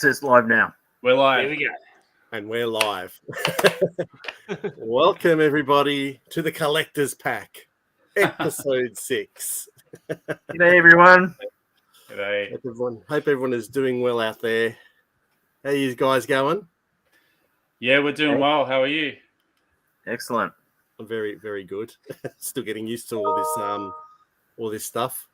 says live now. We're live. There we go. And we're live. Welcome, everybody, to the Collector's Pack, episode 6. G'day, everyone. G'day. Hope everyone is doing well out there. How you guys going? Yeah, we're doing well. How are you? Excellent. I'm very, very good. Still getting used to all this stuff.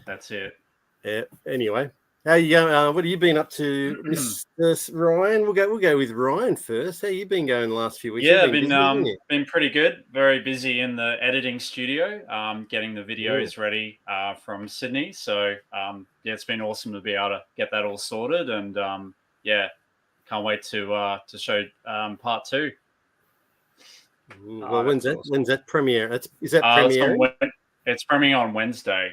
That's it. Yeah. Anyway, how you going? What have you been up to, Mr. Ryan? We'll go with Ryan first. How you been going the last few weeks? Yeah, been pretty good. Very busy in the editing studio, getting the videos ready from Sydney. So yeah, it's been awesome to be able to get that all sorted, and yeah, can't wait to show part 2. Well, when's that premiere? Is that premiere? It's premiering on Wednesday.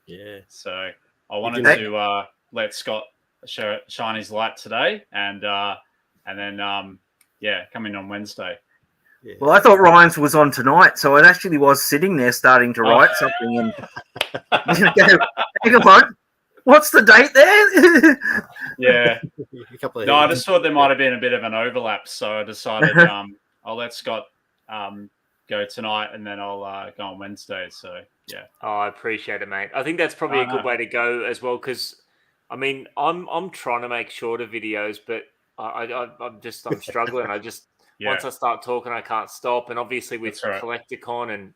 Yeah. So I wanted to let Scott shine his light today, and then yeah, coming on Wednesday. Yeah. Well, I thought Ryan's was on tonight, so it actually was sitting there starting to write something. And hang on, what's the date there? Yeah. No, I just thought there might have been a bit of an overlap, so I decided I'll let Scott go tonight, and then I'll go on Wednesday. So yeah. Oh, I appreciate it, mate. I think that's probably a good way to go as well, because I mean, I'm trying to make shorter videos, but I'm struggling. Once I start talking, I can't stop. And obviously with CollectorCon, and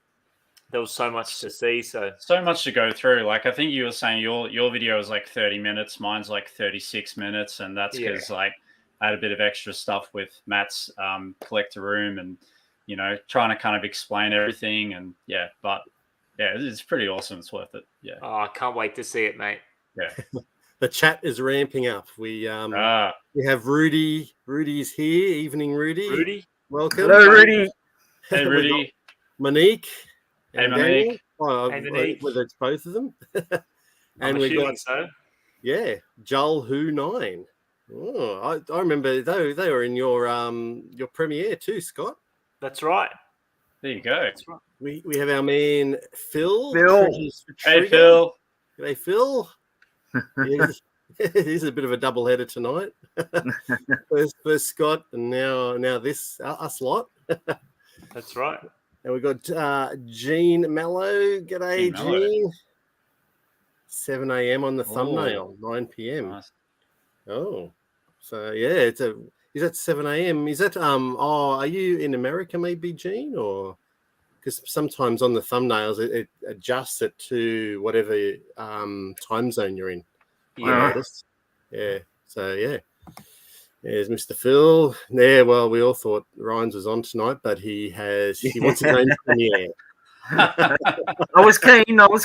there was so much to see, so much to go through. Like I think you were saying, your video is like 30 minutes, mine's like 36 minutes, and that's because like I had a bit of extra stuff with Matt's collector room, and trying to kind of explain everything, and but yeah, it's pretty awesome. It's worth it. Yeah. Oh, I can't wait to see it, mate. Yeah. The chat is ramping up. We have Rudy. Rudy's here. Evening, Rudy. Rudy, welcome. Hello, Rudy. Hey, Rudy. Monique. Hey, Monique. Whether it's both of them. and we got Joel Who 9. Oh, I remember they were in your premiere too, Scott. That's right. There you go. That's right. We have our man Phil. Hey, Phil. G'day, Phil. He's a bit of a doubleheader tonight. first Scott, and now this us lot. That's right. And we've got Jean Mallow. G'day, Jean. 7 a.m. on the thumbnail, 9 p.m. Nice. Oh, so yeah, is that 7 a.m.? Is that are you in America maybe, Jean, or because sometimes on the thumbnails it adjusts it to whatever time zone you're in. Yeah. So yeah. There's Mr. Phil. Yeah, well, we all thought Ryan's was on tonight, but he wants his own premiere. I was keen. Look,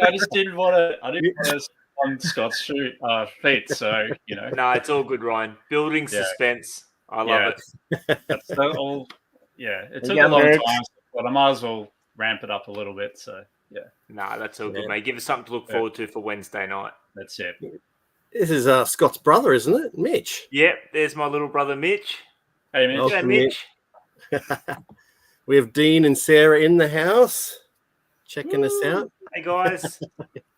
I didn't want to on Scott's feet, so No, it's all good, Ryan. Building suspense. I love it. That's all. Yeah, it took a long time, but I might as well ramp it up a little bit. So yeah. Nah, that's all good, mate. Give us something to look forward to for Wednesday night. That's it. This is Scott's brother, isn't it, Mitch? Yep, there's my little brother, Mitch. Hey, Mitch. Welcome, Mitch. We have Dean and Sarah in the house, checking us out. Hey, guys.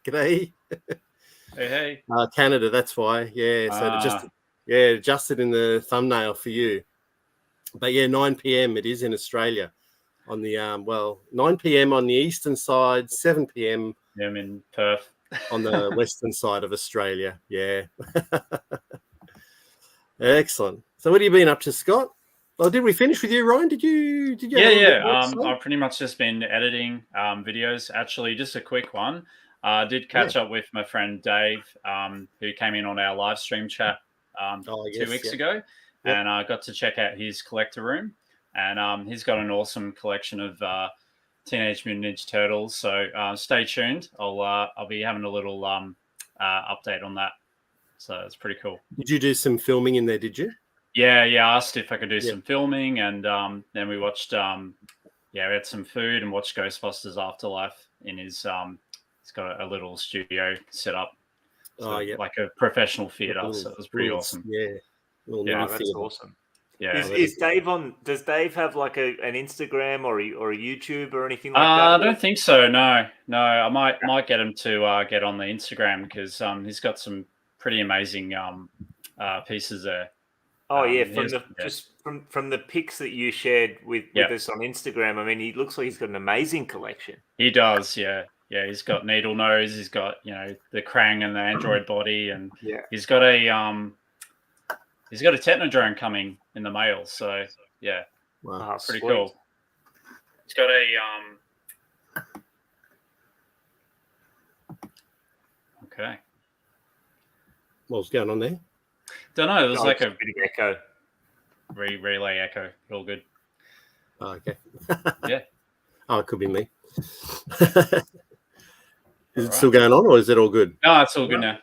G'day. Hey. Canada, that's why. Yeah, so adjusted in the thumbnail for you. But yeah, 9 p.m. it is in Australia. On the 9 p.m. on the eastern side, 7 p.m. I'm in Perth. On the western side of Australia. Yeah. Excellent. So what have you been up to, Scott? Well, did we finish with you, Ryan? Did you? Yeah. I've pretty much just been editing videos. Actually, just a quick one. I did catch up with my friend Dave, who came in on our live stream chat 2 weeks ago, and I got to check out his collector room, and he's got an awesome collection of Teenage Mutant Ninja Turtles. So stay tuned. I'll be having a little update on that. So it's pretty cool. Did you do some filming in there? Did you? Yeah. I asked if I could do some filming, and then we watched. We had some food and watched Ghostbusters Afterlife in his. He's got a little studio set up, like a professional theater. So it was pretty awesome. Yeah, that's awesome. Yeah. Is Dave on? Does Dave have like an Instagram or a YouTube or anything like that? I don't think so. No. I might get him to get on the Instagram, because he's got some pretty amazing pieces there. Oh yeah, from the pics that you shared with us on Instagram. I mean, he looks like he's got an amazing collection. He does, yeah. Yeah, he's got Needle Nose. He's got the Krang and the android body, and he's got a Technodrome coming in the mail. So yeah, wow, pretty cool. He's got a okay. What's going on there? Don't know. It was like a bit of echo. Relay echo. All good. Oh, okay. Yeah. Oh, it could be me. Is it still going on, or is it all good? No, it's all good now.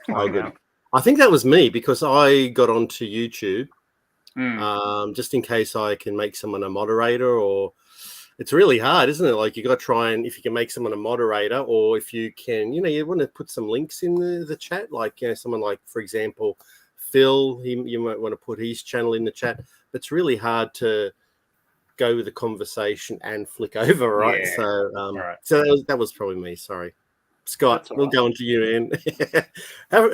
Oh, good. I think that was me because I got onto YouTube just in case I can make someone a moderator, or it's really hard, isn't it? Like you got to try and if you can make someone a moderator, or if you can, you want to put some links in the chat, like someone like, for example, Phil. You might want to put his channel in the chat. But it's really hard to go with the conversation and flick over, right? Yeah. So, so that was probably me. Sorry. Scott, we'll go on to you, man.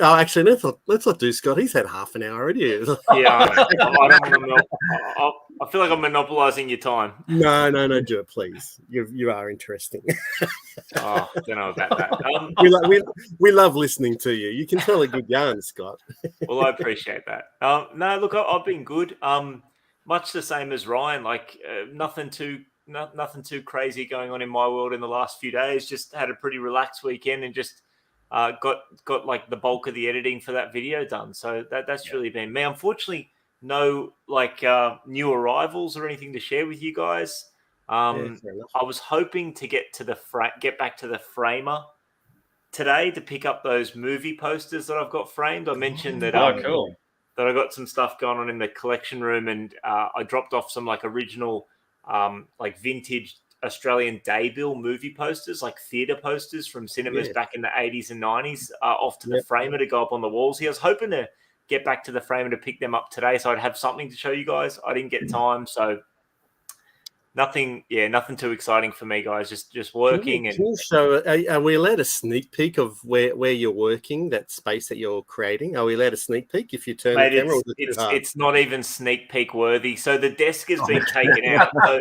Actually, let's not do Scott. He's had half an hour already. Yeah, I feel like I'm monopolizing your time. No, do it, please. You are interesting. Oh, don't know about that. We love listening to you. You can tell a good yarn, Scott. Well, I appreciate that. No, look, I've been good. Much the same as Ryan. Like nothing too crazy going on in my world in the last few days. Just had a pretty relaxed weekend and just got like the bulk of the editing for that video done. So that's really been me. Unfortunately, no like new arrivals or anything to share with you guys. I was hoping to get back to the framer today to pick up those movie posters that I've got framed. I mentioned that cool. that I got some stuff going on in the collection room, and I dropped off some like original like vintage Australian daybill movie posters, like theatre posters from cinemas back in the 80s and 90s off to the framer to go up on the walls here. I was hoping to get back to the framer to pick them up today so I'd have something to show you guys. I didn't get time, so nothing too exciting for me, guys. Just working. Can you show, are we allowed a sneak peek of where you're working, that space that you're creating? Are we allowed a sneak peek if you turn the camera? It's not even sneak peek worthy. So the desk has been taken out. So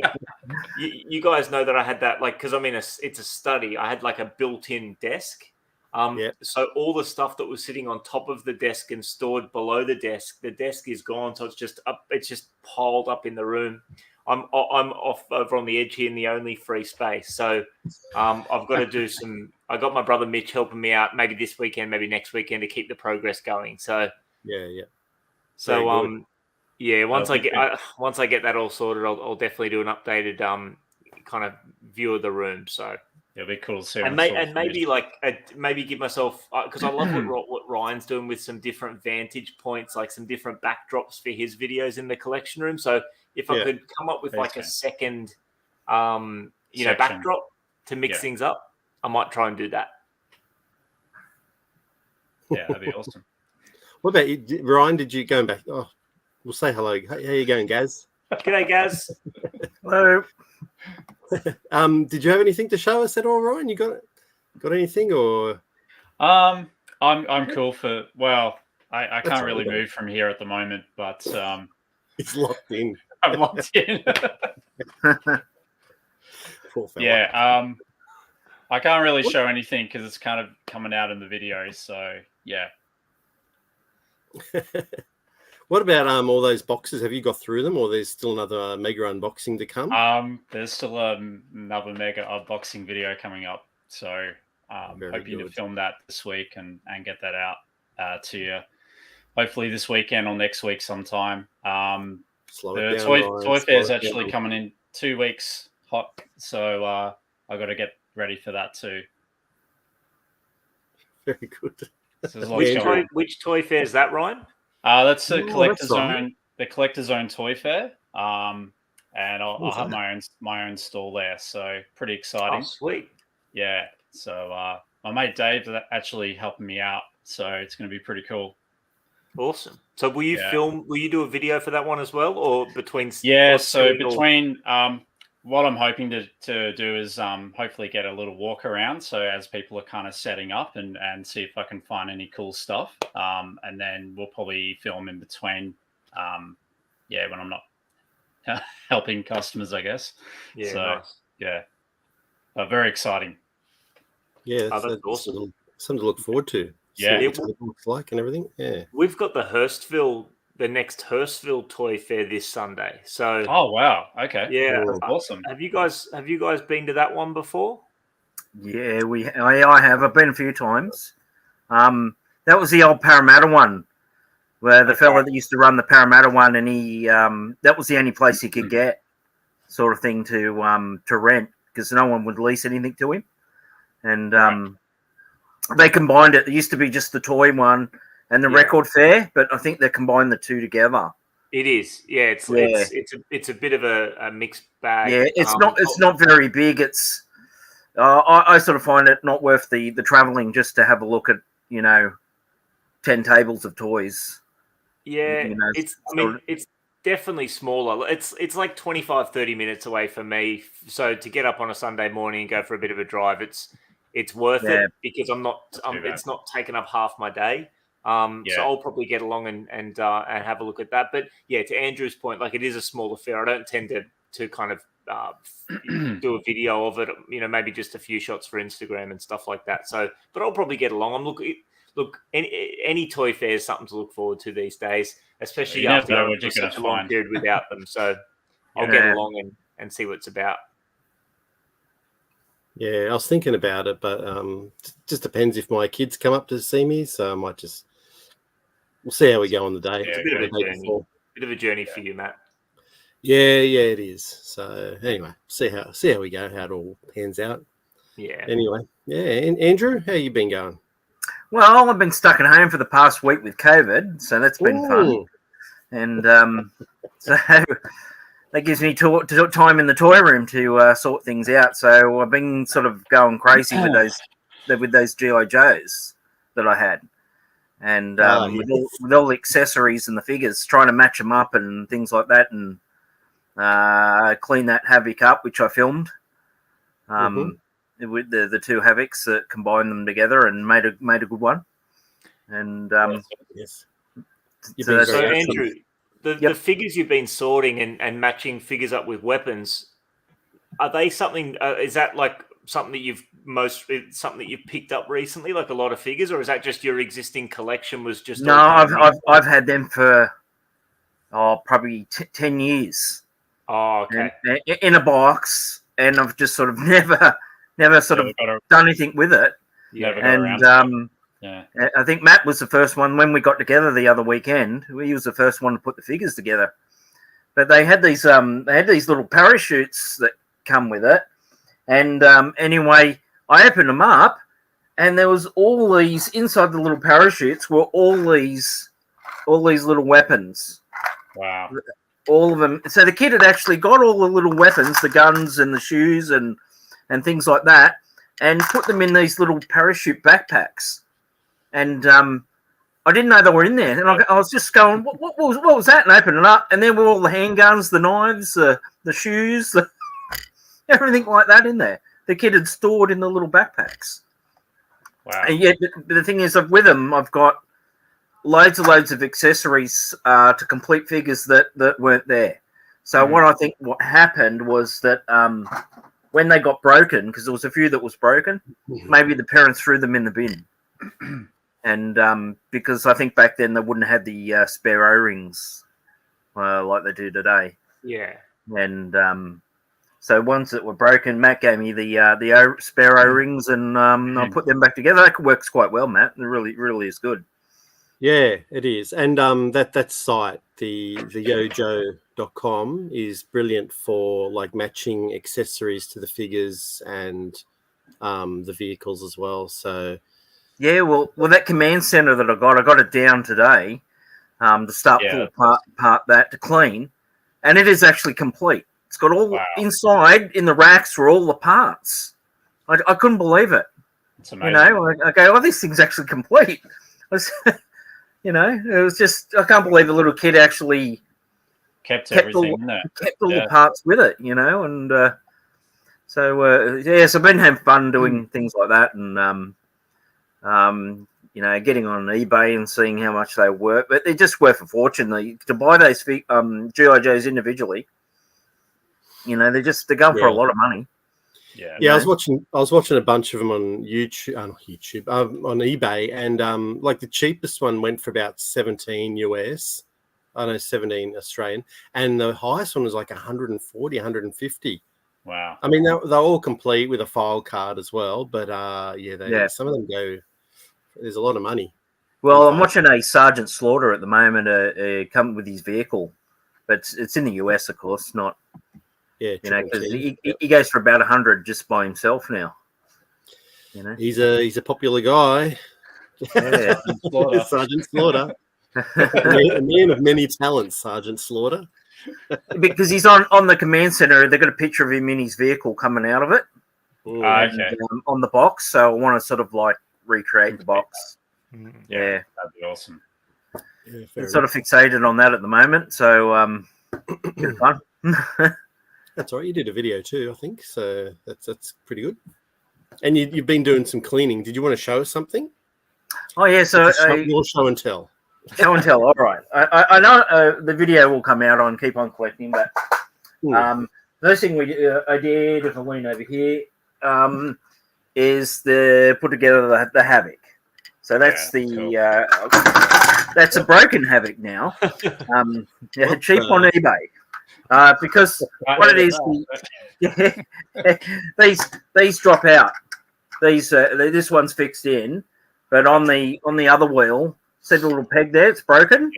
you guys know that I had that, like, because it's a study. I had like a built-in desk. So all the stuff that was sitting on top of the desk and stored below the desk is gone. So it's just piled up in the room. I'm off over on the edge here in the only free space. So I've got to do some. I got my brother Mitch helping me out, maybe this weekend, maybe next weekend, to keep the progress going. So So once I get that all sorted, I'll definitely do an updated kind of view of the room. So it'll be cool to see. And maybe give myself, because I love what Ryan's doing with some different vantage points, like some different backdrops for his videos in the collection room. So if I could come up with like a second, backdrop to mix things up, I might try and do that. Yeah, that'd be awesome. What about you, Ryan? Did you go back? Oh, we'll say hello. How you going, Gaz? G'day, Gaz. Hello. Did you have anything to show us at all, Ryan? You got anything, or? I'm cool for. Well, I can't really move from here at the moment, but it's locked in. I'm locked in. Poor fella. Yeah. I can't really show anything because it's kind of coming out in the video. So yeah. What about all those boxes? Have you got through them, or there's still another mega unboxing to come? There's still another mega unboxing video coming up, so hoping to film that this week and get that out to you. Hopefully this weekend or next week sometime. The toy fair is actually coming in 2 weeks hot, so I got to get ready for that too. Very good. So which toy fair is that, Ryan? That's the collector's own toy fair, and I'll have my own stall there. So pretty exciting. Oh, sweet. Yeah. So my mate Dave actually helping me out, so it's going to be pretty cool. Awesome. So will you do a video for that one as well, or between? Yeah. So between what I'm hoping to do is hopefully get a little walk around. So as people are kind of setting up and see if I can find any cool stuff. And then we'll probably film in between. When I'm not helping customers, I guess. Yeah, so, nice. Yeah. Very exciting. Yeah, that's awesome. Something to look forward to. Yeah. See what it looks like and everything. Yeah. We've got the next Hurstville Toy Fair this Sunday. So oh wow, okay, yeah, that's awesome. Have you guys been to that one before? Yeah, I have. I've been a few times. That was the old Parramatta one, where the fella that used to run the Parramatta one, and he that was the only place he could get sort of thing to rent, because no one would lease anything to him, and they combined it. There used to be just the toy one and the record fair, but I think they combined the two together. It is, it's a bit of a mixed bag. Yeah, it's not very big. It's I sort of find it not worth the traveling just to have a look at 10 tables of toys. Yeah, it's definitely smaller. It's like 25-30 minutes away from me. So to get up on a Sunday morning and go for a bit of a drive, it's worth it, because it's not taking up half my day. So I'll probably get along and have a look at that. But yeah, to Andrew's point, like, it is a small affair. I don't tend to kind of do a video of it, maybe just a few shots for Instagram and stuff like that. So, but I'll probably get along. Look, any toy fair is something to look forward to these days, especially after such a long period without them. So I'll get along and see what it's about. Yeah, I was thinking about it, but just depends if my kids come up to see me. So I might we'll see how we go on the day. It's a bit of a journey for you, Matt. Yeah, it is. So anyway, see how we go, how it all pans out. Yeah. Anyway, and Andrew, how you been going? Well, I've been stuck at home for the past week with COVID, so that's been fun. And so that gives me time in the toy room to sort things out. So I've been sort of going crazy with those G.I. Joes that I had, and with all the accessories and the figures, trying to match them up and things like that, and clean that Havoc up, which I filmed. With the two Havocs that combined them together and made a good one. And yes. So Andrew, the figures you've been sorting and matching figures up with weapons, are they something? Is that like something that you've picked up recently, like a lot of figures, or is that just your existing collection was just? No, I've had them for probably 10 years. Oh, okay. And, in a box, and I've just sort of never sort of done anything with it. And I think Matt was the first one when we got together the other weekend. He was the first one to put the figures together. But they had these little parachutes that come with it. And anyway, I opened them up, and there was all these inside the little parachutes were all these little weapons. Wow. All of them. So the kid had actually got all the little weapons, the guns and the shoes and things like that, and put them in these little parachute backpacks. And I didn't know they were in there. And I was just going, what was that? And opening it up, and there were all the handguns, the knives, the shoes, everything like that in there. The kid had stored in the little backpacks. Wow. And yet, the thing is, with them, I've got loads of accessories to complete figures that weren't there. So what happened was that when they got broken, because there was a few that was broken, maybe the parents threw them in the bin. And because I think back then they wouldn't have the spare O-rings like they do today. Yeah. And so ones that were broken, Matt gave me the spare O-rings, and I put them back together. That works quite well, Matt. It really is good. Yeah, it is. And that site, the yojo.com, is brilliant for like matching accessories to the figures and the vehicles as well. So yeah, well, that command center that I got it down today to start pull apart that to clean, and it is actually complete. It's got all inside in the racks were all the parts. I couldn't believe it. It's amazing. I go, this thing's actually complete. It was just, I can't believe a little kid actually kept everything in there. Kept all the parts with it, you know, and so I've been having fun doing things like that, and you know, getting on eBay and seeing how much they worth, but they're just worth a fortune. To buy those GI Joes individually, you know, they're going for a lot of money. Yeah, I was watching a bunch of them on YouTube, on eBay, and like the cheapest one went for about 17 US. I know 17 Australian, and the highest one was like 140, 150. Wow. I mean, they're all complete with a file card as well, but some of them go. There's a lot of money. Well, I'm watching a Sergeant Slaughter at the moment, come with his vehicle, but it's in the US, of course, not. Yeah, you know, because he goes for about 100 just by himself now. You know, he's a popular guy. Yeah, Sergeant Slaughter, a man of many talents. Sergeant Slaughter, because he's on the command center. They've got a picture of him in his vehicle coming out of it. Okay. On the box, so I want to sort of like recreate the box. Yeah, that'd be awesome. Yeah, I'm sort of fixated on that at the moment, so bit of fun. That's all right. You did a video too, I think. So that's pretty good. And you've been doing some cleaning. Did you want to show us something? Oh yeah, so your show and tell. Show and tell. All right. I know the video will come out on Keep On Collecting, but first thing I did, if I lean over here, is put together the Havoc. So that's that's a broken Havoc now. Cheap on eBay. Because what it is, these drop out. This one's fixed in, but on the other wheel, see the little peg there, it's broken.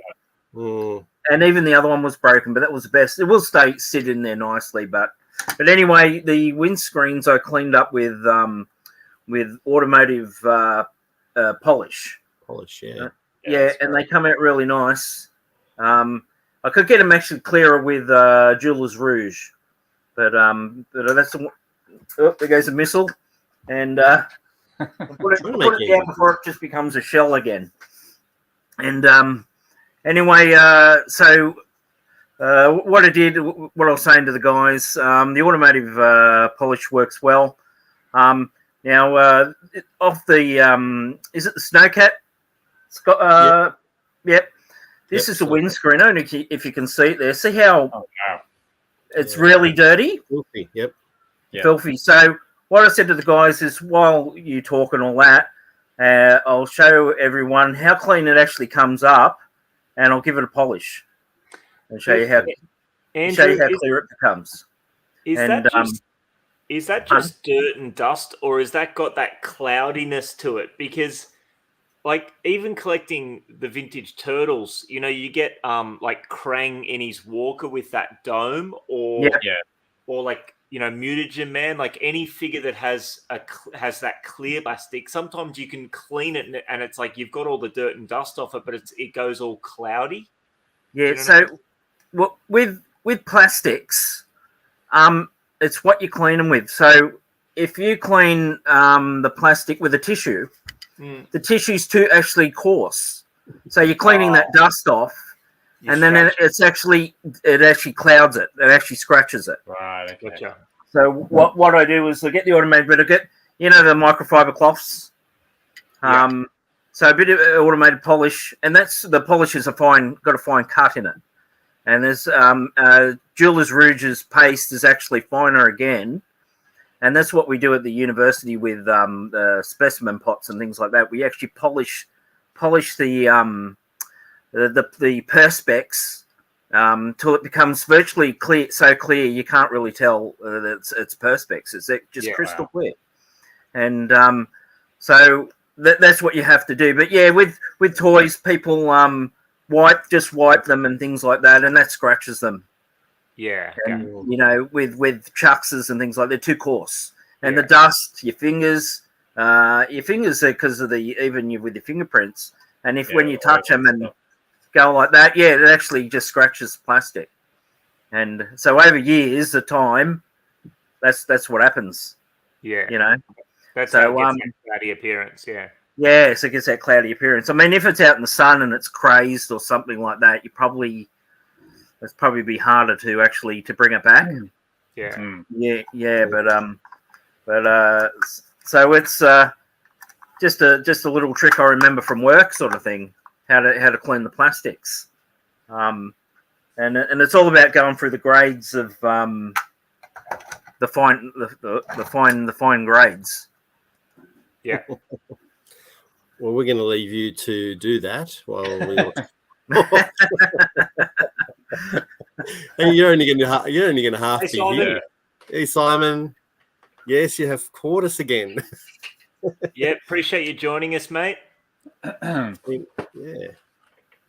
And even the other one was broken, but that was the best. It will sit in there nicely, but anyway, the windscreens I cleaned up with automotive polish. Yeah, and they come out really nice. I could get them actually clearer with Jeweler's Rouge, but that's there goes a missile, and put it down before it just becomes a shell again. And anyway, so what I did, what I was saying to the guys, the automotive polish works well. Now, off the is it the Snowcat? It's got yep. This is the windscreen, only if you can see it there. See how it's really dirty? Filthy, yep. Filthy. So what I said to the guys is, while you talk and all that, I'll show everyone how clean it actually comes up, and I'll give it a polish and show you how clear it becomes. Is that just dirt and dust, or has that got that cloudiness to it? Because like even collecting the vintage turtles, you know, you get like Krang in his walker with that dome, or like, you know, Mutagen Man, like any figure that has that clear plastic. Sometimes you can clean it and it's like you've got all the dirt and dust off it, but it goes all cloudy. Yeah. So with plastics, it's what you clean them with. So if you clean the plastic with a tissue, the tissue's too actually coarse. So you're cleaning that dust off, and then it actually clouds it. It actually scratches it. Right. Okay. Gotcha. So what I do is I get the automated, but I get, you know, the microfiber cloths. So a bit of automated polish, and that's the polish is got a fine cut in it. And there's Jeweler's Rouge's paste is actually finer again. And that's what we do at the university with the specimen pots and things like that. We actually polish the perspex till it becomes virtually clear, so clear you can't really tell that it's perspex. It's just crystal clear. And so that's what you have to do. But yeah, with toys, people wipe them and things like that, and that scratches them. Yeah, and, you know, with chuckses and things like that, they're too coarse. And the dust, your fingers are because of even with your fingerprints. And when you touch them and go like that, it actually just scratches the plastic. And so over years of time, that's what happens. Yeah, you know, that's how it gets that cloudy appearance. Yeah, so it gets that cloudy appearance. I mean, if it's out in the sun and it's crazed or something like that, you probably it's probably be harder to actually to bring it back. Yeah. Yeah. But so it's just a little trick I remember from work, sort of thing, how to clean the plastics. And it's all about going through the grades of the fine grades. Yeah. Well, we're going to leave you to do that while we. And you're only going to half be here. Hey, Simon. Yes, you have caught us again. Yeah, appreciate you joining us, mate. Yeah.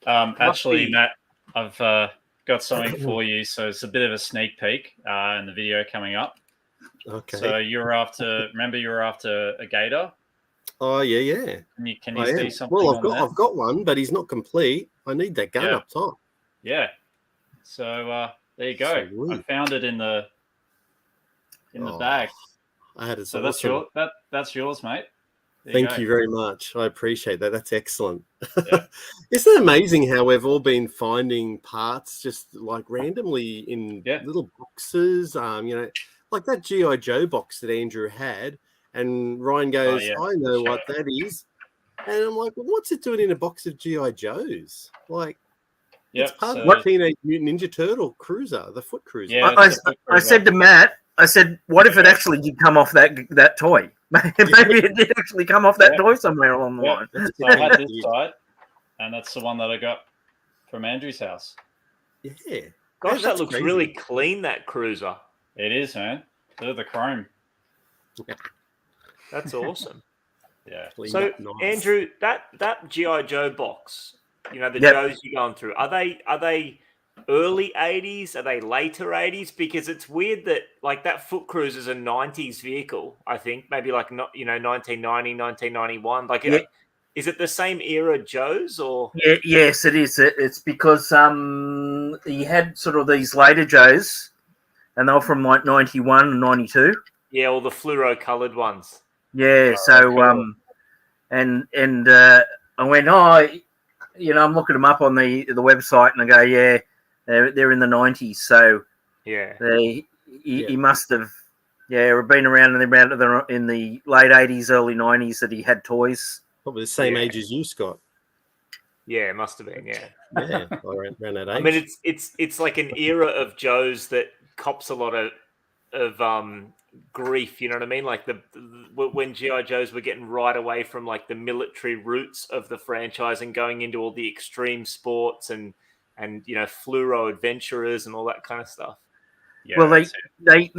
Actually, Matt, I've got something for you. So it's a bit of a sneak peek in the video coming up. Okay. So you were after a gator. Oh yeah. Can you see something? Well, I've got one, but he's not complete. I need that gun up top. Yeah. So there you go. Sweet. I found it in the bag. So awesome. That's yours, mate. Thank you very much. I appreciate that. That's excellent. Yeah. Isn't it amazing how we've all been finding parts just like randomly in little boxes? Like that G.I. Joe box that Andrew had, and Ryan goes, I know what that is. And I'm like, well, what's it doing in a box of G.I. Joes? Like, it's part of the Teenage Mutant Ninja Turtle cruiser, the foot cruiser. Yeah, I said to Matt, what if it actually did come off that toy? Maybe it did actually come off that toy somewhere along the line. So I had this side, and that's the one that I got from Andrew's house. Yeah. Gosh, that looks really clean, that cruiser. It is, man. Look at the chrome. That's awesome. Yeah. So, nice. Andrew, that G.I. Joe box, the Joes you're going through, are they early 80s? Are they later 80s? Because it's weird that like that Foot Cruise is a 90s vehicle, I think. Maybe like 1990, 1991. Like is it the same era Joes or? Yeah, yes, it is. It's because he had sort of these later Joes, and they were from like 91 and 92. Yeah, all the fluoro coloured ones. Yeah, so cool. And I went, I'm looking them up on the website, and I go, yeah, they're in the 90s. So yeah, he must have been around in the late 80s, early 90s that he had toys. Probably the same age as you, Scott. Yeah, it must have been. Yeah, around that age. I mean, it's like an era of Joes that cops a lot of grief, you know what I mean? Like when G.I. Joes were getting right away from like the military roots of the franchise and going into all the extreme sports and fluoro adventurers and all that kind of stuff. Yeah, well, they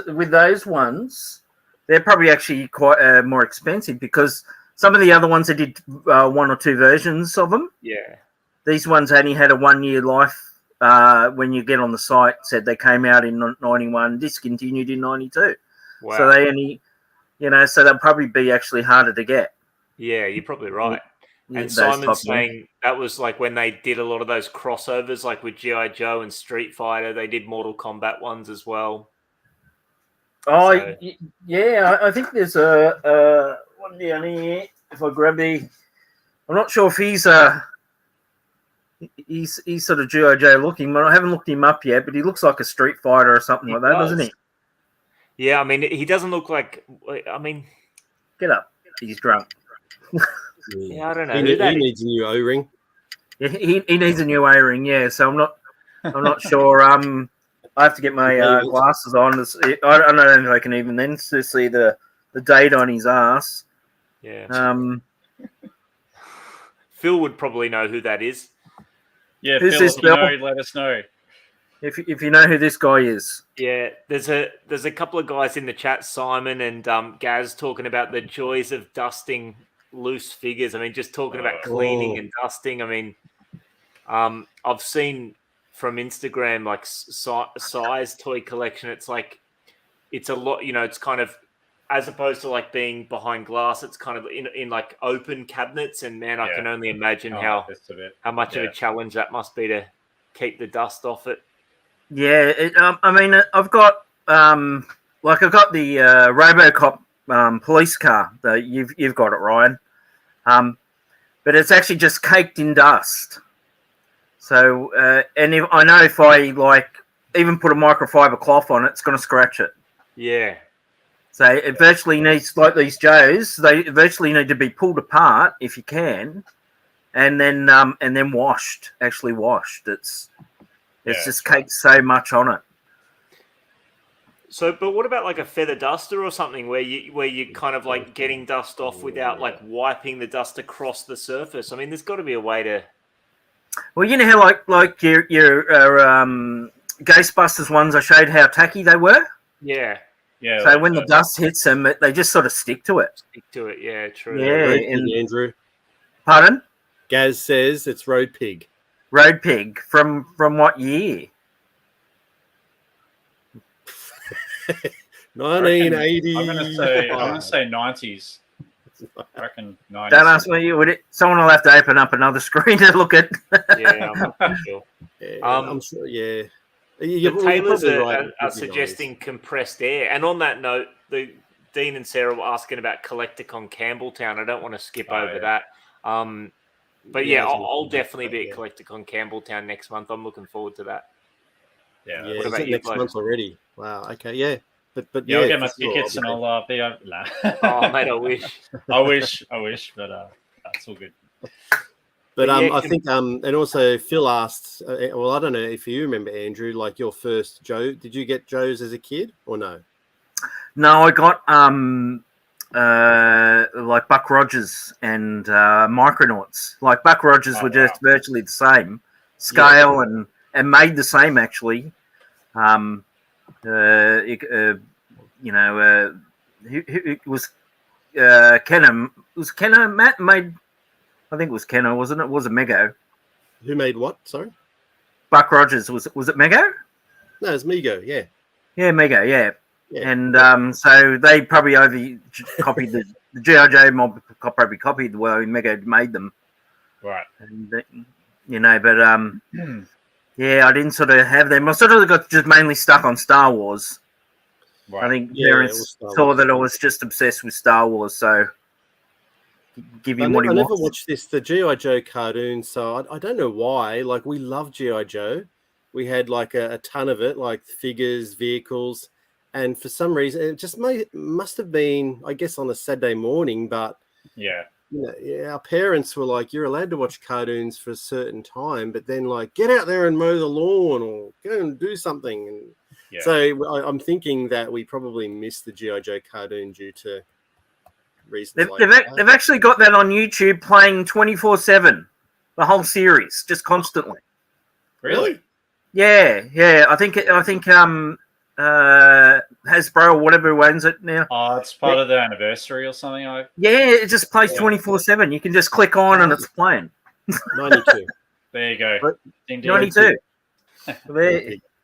with those ones, they're probably actually quite more expensive because some of the other ones they did one or two versions of them. Yeah, these ones only had a 1 year life. When you get on the site, said they came out in 91, discontinued in 92. Wow. So they only, so they'll probably be actually harder to get. Yeah, you're probably right. And Simon's saying that was like when they did a lot of those crossovers, like with G.I. Joe and Street Fighter. They did Mortal Kombat ones as well. Oh, so. Yeah, I think there's a one down here. If I grab I'm not sure if he's sort of G.I. Joe looking, but I haven't looked him up yet, but he looks like a Street Fighter or something like that, doesn't he? Yeah, I mean, he doesn't look like, Get up. He's drunk. Yeah, I don't know. He needs a new O-ring. Yeah, he needs a new O-ring, yeah, so I'm not sure. I have to get my glasses on. I don't know if I can even then see the date on his ass. Yeah. Phil would probably know who that is. Yeah, Phil, if you know, let us know. If you know who this guy is. Yeah, there's a couple of guys in the chat, Simon and Gaz, talking about the joys of dusting loose figures. I mean, just talking about cleaning and dusting. I mean, I've seen from Instagram like size toy collection. It's like it's a lot. It's kind of as opposed to like being behind glass. It's kind of in like open cabinets. And man, I can only imagine how much of a challenge that must be to keep the dust off it. Yeah, I mean, I've got the RoboCop police car. You've got it, Ryan. But it's actually just caked in dust. So, and I know if I like even put a microfiber cloth on it, it's going to scratch it. Yeah. So it virtually needs, like these Joes, they virtually need to be pulled apart if you can, and then washed. Actually washed. It's just caked so much on it. So, but what about like a feather duster or something where you kind of like getting dust off without like wiping the dust across the surface? I mean, there's got to be a way to. Well, you know how like your Ghostbusters ones, I showed how tacky they were. Yeah. Yeah. So when the dust hits them, they just sort of stick to it. Stick to it. Yeah. True. Yeah. And, Andrew. Pardon? Gaz says it's Road Pig. Road Pig from what year? 1980. I'm gonna say 90s. I reckon 90s. Don't ask me. Would it? Someone will have to open up another screen to look at. Yeah, I'm not sure. Yeah, I'm sure. Yeah. The Taylors are suggesting compressed air. And on that note, Dean and Sarah were asking about Collecticon Campbelltown. I don't want to skip over that. But yeah, I'll definitely be at Collecticon Campbelltown next month. I'm looking forward to that. Yeah, what about you next month already? Wow. Okay. Yeah. But I'll get my tickets and I'll be over. Oh, mate, I wish. I wish, but that's all good. But I think and also Phil asked. Well, I don't know if you remember, Andrew, like your first Joe. Did you get Joes as a kid or no? No, I got like Buck Rogers and Micronauts. Like Buck Rogers were just virtually the same scale and made the same actually. It was Kenner. Was Kenner Matt made? I think it was Kenner, wasn't it? Was it Mego? Who made what? Sorry, Buck Rogers. Was it Mego? No, it's Mego. Yeah. Yeah, Mego. Yeah. And so they probably copied the G.I. Joe mob. Probably copied the way Mego made them. Right. And yeah, I didn't sort of have them. I sort of got just mainly stuck on Star Wars. Right. I think parents saw that I was just obsessed with Star Wars, so give him what he wants. I never watched the G.I. Joe cartoon, so I don't know why. Like, we love G.I. Joe. We had like a ton of it, like figures, vehicles, and for some reason, it just must have been, I guess, on a Saturday morning, but our parents were like, you're allowed to watch cartoons for a certain time, but then like, get out there and mow the lawn or go and do something. And so I'm thinking that we probably missed the G.I. Joe cartoon due to reasons they've actually got that on YouTube playing 24/7, the whole series, just constantly. Really? Yeah. I think Hasbro or whatever owns it now. Oh, it's part of the anniversary or something. Yeah, it just plays 24/7. You can just click on and it's playing. 92. There you go. 92.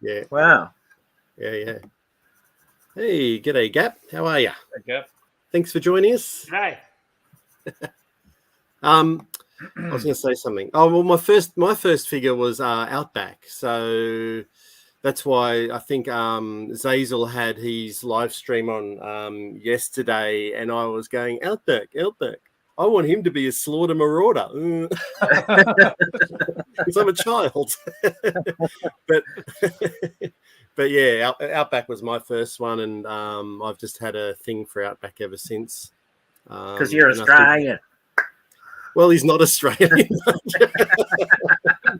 Yeah. Wow. Yeah. Hey, g'day, Gap. How are you? Hey, Gap. Thanks for joining us. Hey. I was going to say something. Oh well, my first figure was Outback, so that's why I think Zazel had his live stream on yesterday, and I was going Outback. I want him to be a slaughter marauder because I'm a child. but yeah, Outback was my first one, and I've just had a thing for Outback ever since. Because you're Australian. Well, he's not Australian.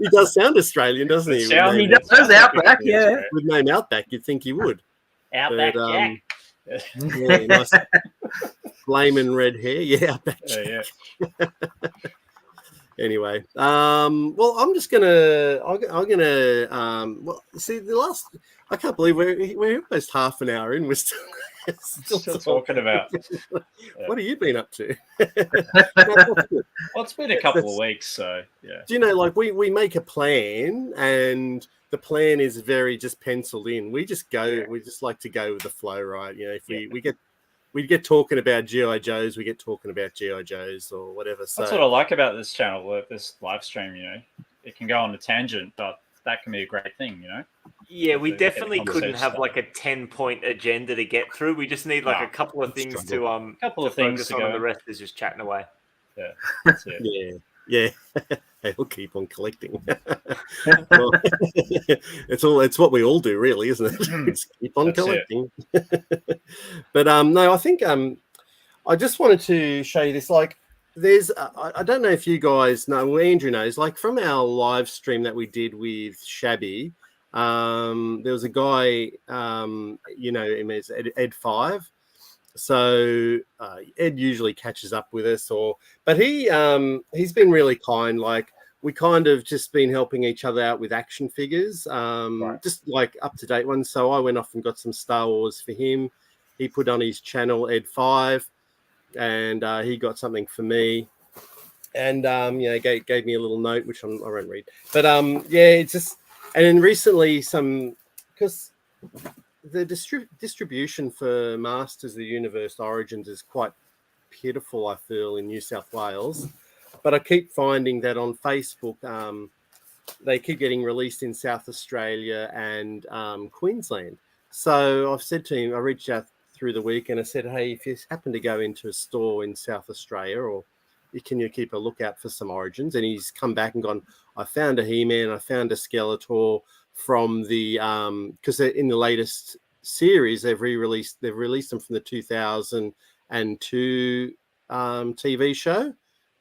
He does sound Australian, doesn't he? He does Outback, yeah. With name Outback, you'd think he would. Outback Jack. Yeah, nice flaming red hair. Yeah, Outback Jack. Yeah. Anyway, well, I'm gonna well, see I can't believe we're almost half an hour in. We're still talking about. What have you been up to? Well, it's been a couple of weeks, so yeah. Do you know, like we make a plan, and the plan is very just penciled in. We just go. Yeah. We just like to go with the flow, right? You know, if we get talking about G.I. Joes, we get talking about G.I. Joes or whatever. So that's what I like about this channel, this live stream. You know, it can go on a tangent, but that can be a great thing. You know. Yeah, we definitely couldn't have like a 10-point agenda to get through. We just need like a couple of things to to go. The rest is just chatting away. Yeah, that's it. Yeah. He'll keep on collecting. Well, it's what we all do, really, isn't it? Just keep on collecting. But no, I think I just wanted to show you this. Like, there's I don't know if you guys know, well, Andrew knows, like from our live stream that we did with Shabby, there was a guy, you know him as Ed5. So Ed usually catches up with us, but he's been really kind. Like, we kind of just been helping each other out with action figures, just like up to date ones. So I went off and got some Star Wars for him. He put on his channel Ed5, and he got something for me, and you know, gave me a little note which I won't read. But yeah, it's just, and then recently because the distribution for Masters of the Universe Origins is quite pitiful, I feel, in New South Wales. But I keep finding that on Facebook, they keep getting released in South Australia and Queensland. So I've said to him, I reached out through the week and I said, hey, if you happen to go into a store in South Australia, or can you keep a lookout for some Origins? And he's come back and gone, I found a He-Man, I found a Skeletor, from the because in the latest series they've released them from the 2002 TV show,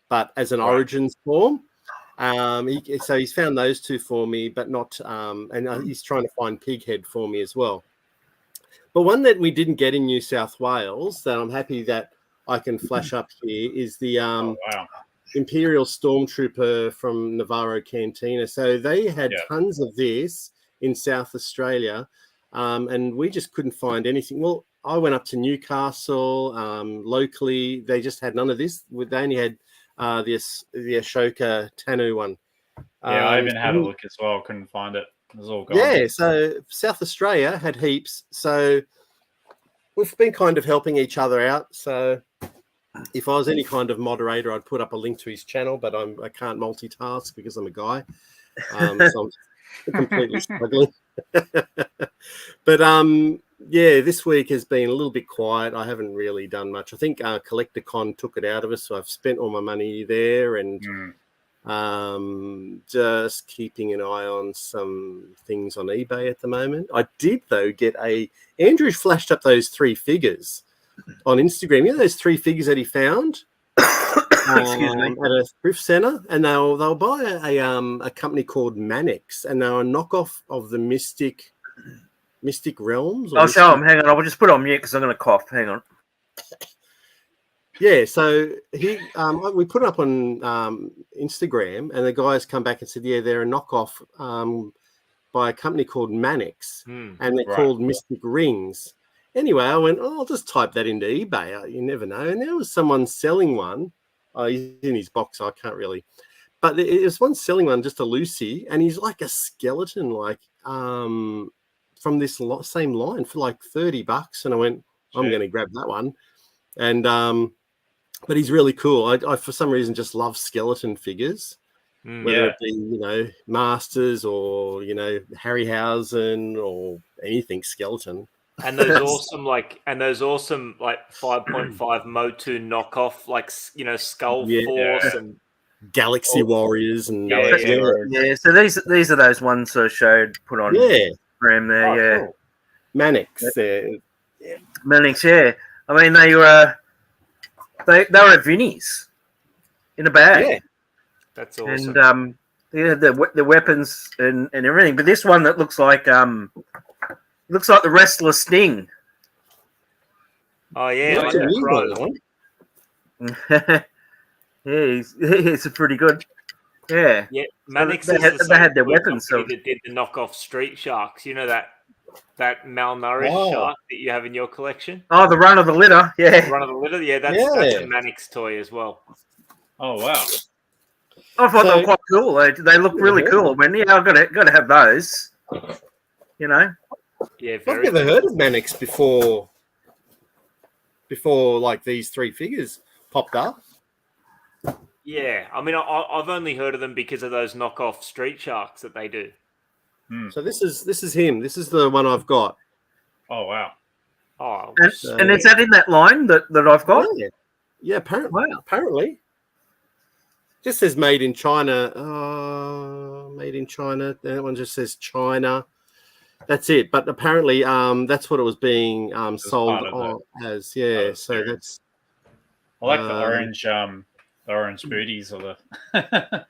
but as an Origins form. So he's found those two for me, but not and he's trying to find Pighead for me as well. But one that we didn't get in New South Wales that I'm happy that I can flash up here is the Imperial Stormtrooper from Navarro Cantina. So they had tons of this in South Australia, and we just couldn't find anything. Well, I went up to Newcastle locally. They just had none of this. They only had the Ashoka Tanu one. Yeah, I even had a look as well. Couldn't find it. It was all gone. Yeah, so South Australia had heaps. So we've been kind of helping each other out. So if I was any kind of moderator, I'd put up a link to his channel, but I can't multitask because I'm a guy. So I'm completely struggling. But yeah, this week has been a little bit quiet. I haven't really done much. I think CollectorCon took it out of us, so I've spent all my money there, and just keeping an eye on some things on eBay at the moment. I did, though, get Andrew flashed up those 3 figures on Instagram. You know those 3 figures that he found at a thrift center, and they'll buy a company called Mannix, and they're a knockoff of the Mystic Realms. I'll show them. Hang on, I'll just put it on mute because I'm going to cough. Hang on. Yeah, so we put it up on Instagram, and the guys come back and said, yeah, they're a knockoff by a company called Mannix, and they're called Mystic Rings. Anyway, I went, I'll just type that into eBay. You never know. And there was someone selling one. He's in his box, so I can't really. But there was one selling one, just a Lucy, and he's like a skeleton, like from this same line for like $30. And I went, I'm going to grab that one. And but he's really cool. I for some reason just love skeleton figures, whether it be Masters or Harryhausen or anything skeleton. And those awesome 5.5 Motu knockoff, like Skull Force and Galaxy Warriors and So these are those ones I showed put on Instagram there. Cool. Mannix. Mannix. Yeah. I mean they were at Vinnie's in a bag. Yeah, that's awesome. And the weapons and everything. But this one that looks like the wrestler Sting. Oh yeah, like that it's a pretty good. Yeah. Yeah, Mannix they had their weapons. So that did the knockoff Street Sharks. You know that malnourished shark that you have in your collection? Oh, the Run of the Litter. Yeah. Run of the Litter. Yeah, that's a Mannix toy as well. Oh wow. I thought they were quite cool. They look really cool. I mean, I've got to have those. Yeah, I've never heard of Mannix before like these 3 figures popped up. Yeah, I mean, I've only heard of them because of those knockoff Street Sharks that they do. So this is him. This is the one I've got. Oh wow! Oh, and is that in that line that I've got? Yeah, apparently. Just says made in China. Made in China. That one just says China. That's it. But apparently, that's what it was being sold on as. Yeah. So that's. I like the orange booties or the.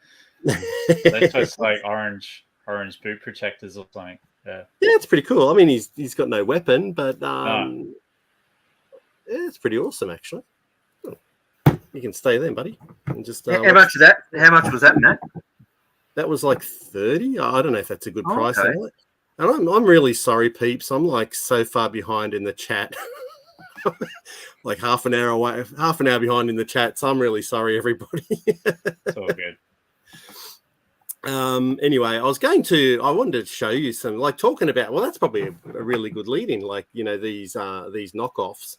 They're just like orange boot protectors or something. Yeah. Yeah, it's pretty cool. I mean, he's got no weapon, but yeah, it's pretty awesome actually. You can stay there, buddy. And just how much is that? How much was that, Matt? That was like 30. I don't know if that's a good price. Okay. And I'm really sorry, peeps. I'm like so far behind in the chat. Like half an hour behind in the chat. So I'm really sorry, everybody. It's all good. Anyway, I wanted to show you some, like, talking about, well, that's probably a really good lead in, like, you know, these knockoffs.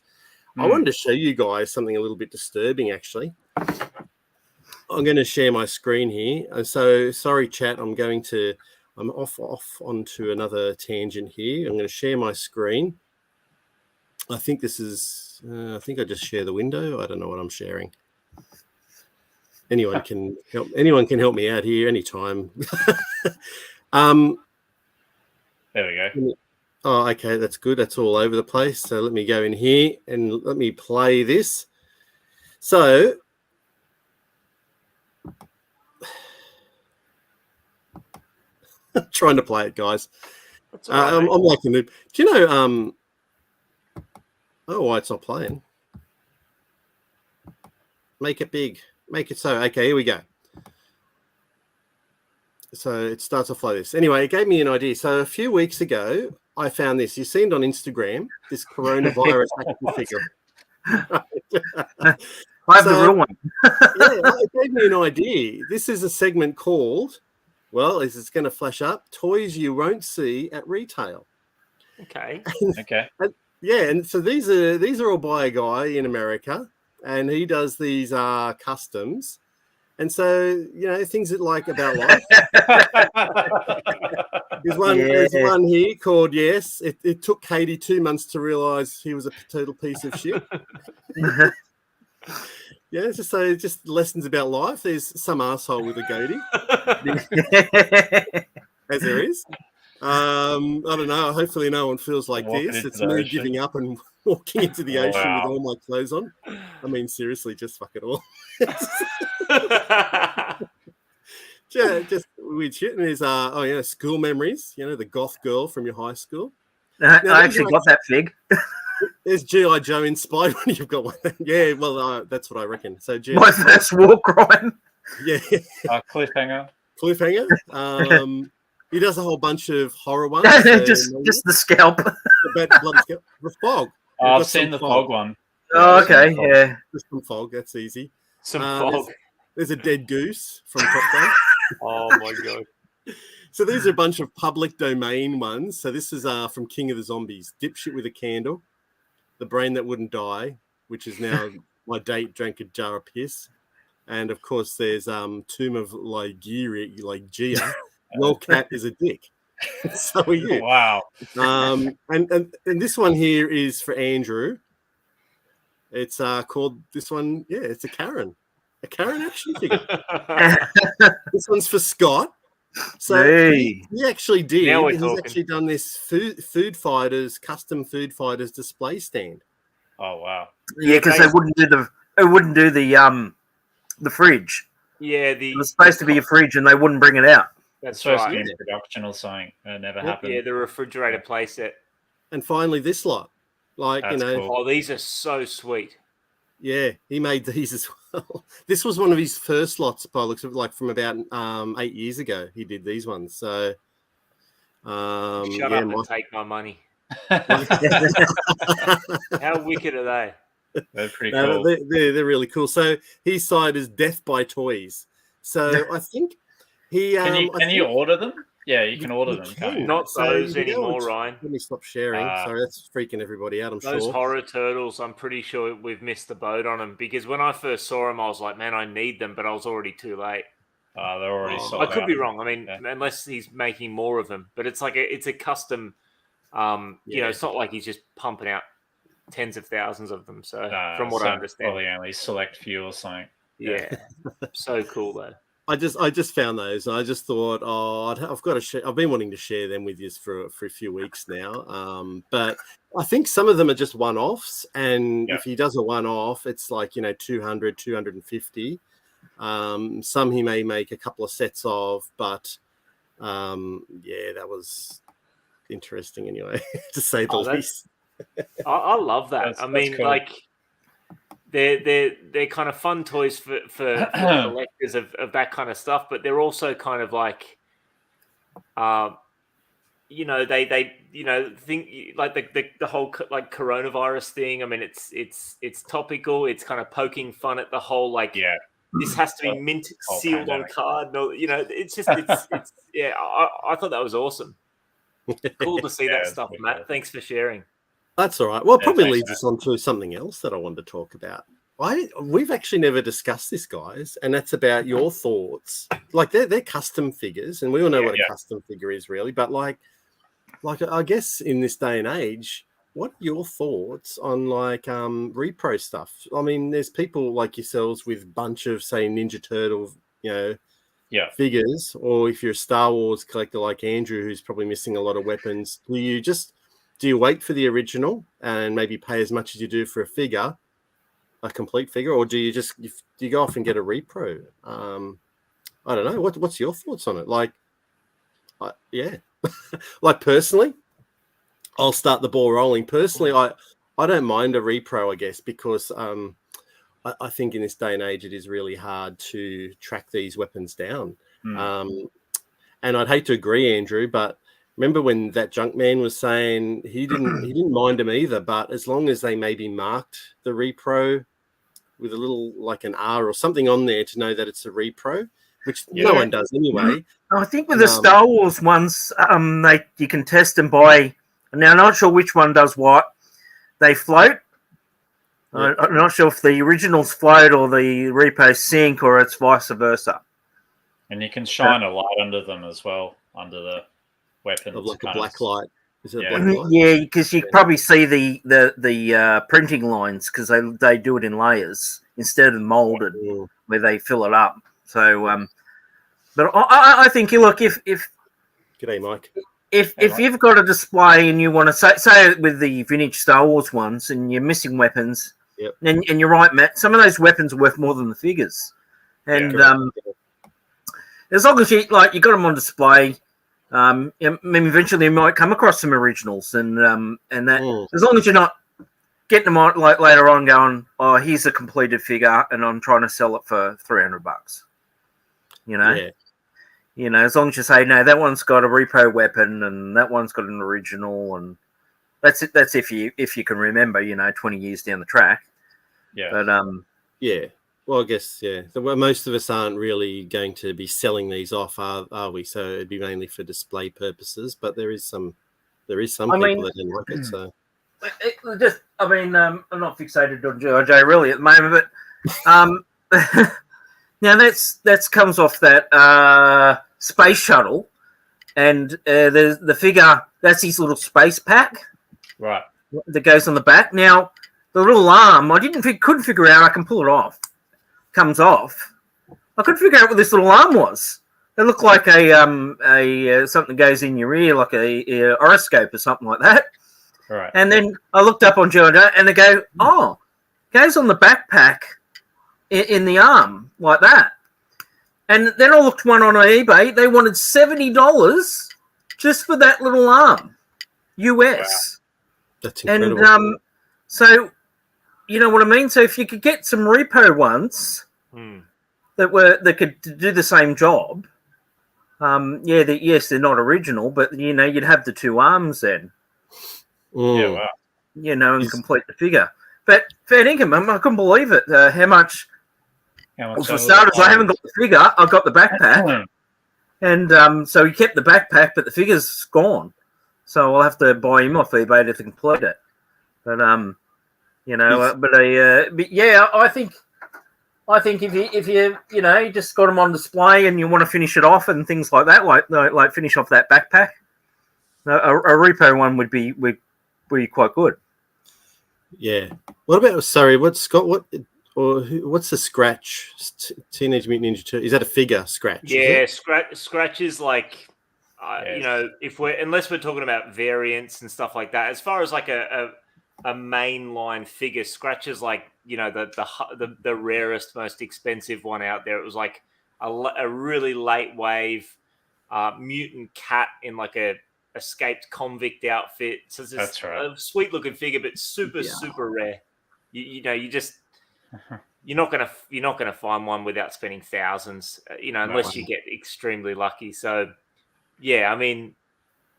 I wanted to show you guys something a little bit disturbing, actually. I'm going to share my screen here. So sorry, chat. I'm off onto another tangent here. I'm going to share my screen. I think this is, I think I just share the window. I don't know what I'm sharing. Anyone can help me out here anytime. There we go. Oh, okay, that's good. That's all over the place. So let me go in here and let me play this. So trying to play it, guys. I'm liking it. Do you know? Oh, why it's not playing? Make it big. Make it so. Okay, here we go. So it starts off like this. Anyway, it gave me an idea. So a few weeks ago, I found this. You've seen it on Instagram, this coronavirus action figure. I have the real one. Yeah, it gave me an idea. This is a segment called, well, it's going to flash up, Toys You Won't See at Retail. Okay. Okay. And so these are all by a guy in America, and he does these customs. And so, you know, things that like about life. There's one here called Yes. It took Katie 2 months to realize he was a total piece of shit. Yeah, just lessons about life. There's some asshole with a goatee. As there is. I don't know. Hopefully no one feels like this. It's me giving up and walking into the ocean with all my clothes on. I mean, seriously, just fuck it all. Just weird shit. And there's school memories. You know, the goth girl from your high school. I actually got that fig. There's G.I. Joe inspired when you've got one. Yeah, well, that's what I reckon. So my first war crime. Yeah. Cliffhanger. He does a whole bunch of horror ones. just the scalp. The fog. I've seen the fog one. Oh, okay, yeah. Just some fog. That's easy. Some fog. There's a dead goose from Top Gun. Oh my god. So these are a bunch of public domain ones. So this is from King of the Zombies. Dipshit with a candle. The brain that wouldn't die, which is now my date drank a jar of piss. And of course there's Tomb of Lygia. Your cat is a dick. So are you. Wow. And this one here is for Andrew. It's called this one. Yeah, it's a Karen action figure. This one's for Scott. So he actually did. He's actually done this food fighters, custom food fighters display stand. Oh wow. Yeah, because they wouldn't do the fridge. Yeah, it was supposed to be a fridge, and they wouldn't bring it out. That's right. Supposed to be production or something. It never happened. Yeah, the refrigerator playset. And finally, this lot. That's cool. Oh, these are so sweet. Yeah, he made these as well. This was one of his first lots, by looks of it, like from about 8 years ago. He did these ones. So, shut up and take my money. How wicked are they? They're pretty cool. They're really cool. So his side is Death by Toys. So I think he can you order them? Yeah, you can order them. Can't you? Not those anymore, Ryan. Let me stop sharing. Sorry, that's freaking everybody out. Those horror turtles, I'm pretty sure we've missed the boat on them, because when I first saw them, I was like, man, I need them, but I was already too late. They're already sold I could out. be wrong. I mean, unless he's making more of them, but it's like it's a custom. You know, it's not like he's just pumping out tens of thousands of them. So, from what I understand, probably only select few or something. Yeah, so cool though. I just found those, and I just thought, I've got to share. I've been wanting to share them with you for a few weeks now. But I think some of them are just one-offs, and if he does a one-off, it's like 200, 250. Some he may make a couple of sets of, but that was interesting anyway, to say the least. I love that. I mean, cool. Like. They're kind of fun toys for collectors of that kind of stuff, but they're also kind of like, they think like the whole like coronavirus thing. I mean, it's topical. It's kind of poking fun at the whole like, this has to be mint sealed on card. No, it's just it's I thought that was awesome. Cool to see that stuff, Matt. Cool. Thanks for sharing. That's all right. Well, it probably leads us on to something else that I wanted to talk about. We've actually never discussed this, guys, and that's about your thoughts. Like they're custom figures, and we all know what a custom figure is, really. But like I guess in this day and age, what are your thoughts on like repro stuff? I mean, there's people like yourselves with a bunch of say Ninja Turtle, figures, or if you're a Star Wars collector like Andrew, who's probably missing a lot of weapons, do you wait for the original and maybe pay as much as you do for a complete figure, or do you go off and get a repro? I don't know. What's your thoughts on it? Like, like personally, I'll start the ball rolling. Personally, I don't mind a repro, I guess, because I think in this day and age it is really hard to track these weapons down. And I'd hate to agree, Andrew, but remember when that junk man was saying he didn't mind them either, but as long as they maybe marked the repro with a little like an R or something on there to know that it's a repro, which no one does anyway. I think with the Star Wars ones, you can test and buy. Now, I'm not sure which one does what. They float. Yeah. I'm not sure if the originals float or the repos sink, or it's vice versa. And you can shine a light under them as well, under the weapons. Like a black light. Is it a black light? Yeah, because you probably see the printing lines because they do it in layers instead of molded, where they fill it up. So, but I think you look if G'day, Mike. If you've got a display and you want to say with the vintage Star Wars ones and you're missing weapons, and you're right, Matt, some of those weapons are worth more than the figures, and as long as you got them on display. I mean, eventually you might come across some originals, and that as long as you're not getting them on like later on, going, oh, here's a completed figure, and I'm trying to sell it for $300. As long as you say no, that one's got a repo weapon, and that one's got an original, and that's it. That's if you can remember, 20 years down the track. Yeah. But Well, I guess, most of us aren't really going to be selling these off, are we? So it'd be mainly for display purposes, but there is some people that didn't like it. So, I'm not fixated on G.I. really at the moment, but now that comes off that space shuttle, and there's the figure. That's his little space pack, right? That goes on the back. Now the little arm, couldn't figure out. I can pull it off. Comes off. I couldn't figure out what this little arm was. It looked like a something that goes in your ear, like a horoscope or something like that. Right. And then I looked up on Joe, and they go, "Oh, it goes on the backpack in the arm like that." And then I looked one on eBay. They wanted $70 just for that little arm, US. Wow. That's incredible. And so. You know what I mean? So if you could get some repo ones that could do the same job, they're not original, but you'd have the two arms then. Yeah, wow. And complete the figure. But fair income, I couldn't believe it. How much? Well, for starters, I haven't got the figure. I've got the backpack, and so he kept the backpack, but the figure's gone. So I'll have to buy him off eBay to complete it. But I think if you just got them on display and you want to finish it off and things like that, like finish off that backpack, a repo one would be quite good. Yeah. What about? Sorry, what Scott? What Or what's the Scratch? Teenage Mutant Ninja Turtles. Is that a figure Scratch? Yeah, Scratch is like, you know, unless we're talking about variants and stuff like that. As far as like a mainline figure, Scratch is like, you know, the rarest, most expensive one out there. It was like a really late wave mutant cat in like a escaped convict outfit. So it's just a sweet looking figure, but super rare. You know, you just. You're not gonna find one without spending thousands, you know, unless you get extremely lucky. So, yeah, I mean,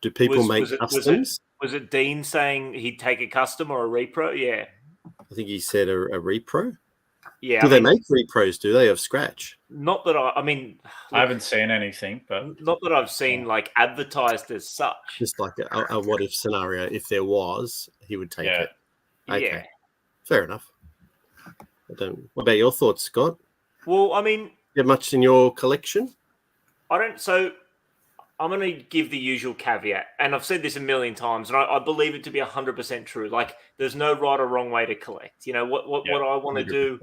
do people make customs? Was it Dean saying he'd take a custom or a repro? Yeah, I think he said a repro. Yeah, do they make repros? Do they of Scratch? Not that I mean, look, I haven't seen anything, but not that I've seen like advertised as such. Just like a what if scenario. If there was, he would take it. Okay, fair enough. What about your thoughts, Scott? Well, I mean, you have much in your collection? I don't. So I'm going to give the usual caveat, and I've said this a million times, and I believe it to be 100% true. Like, there's no right or wrong way to collect. You know what I want to do.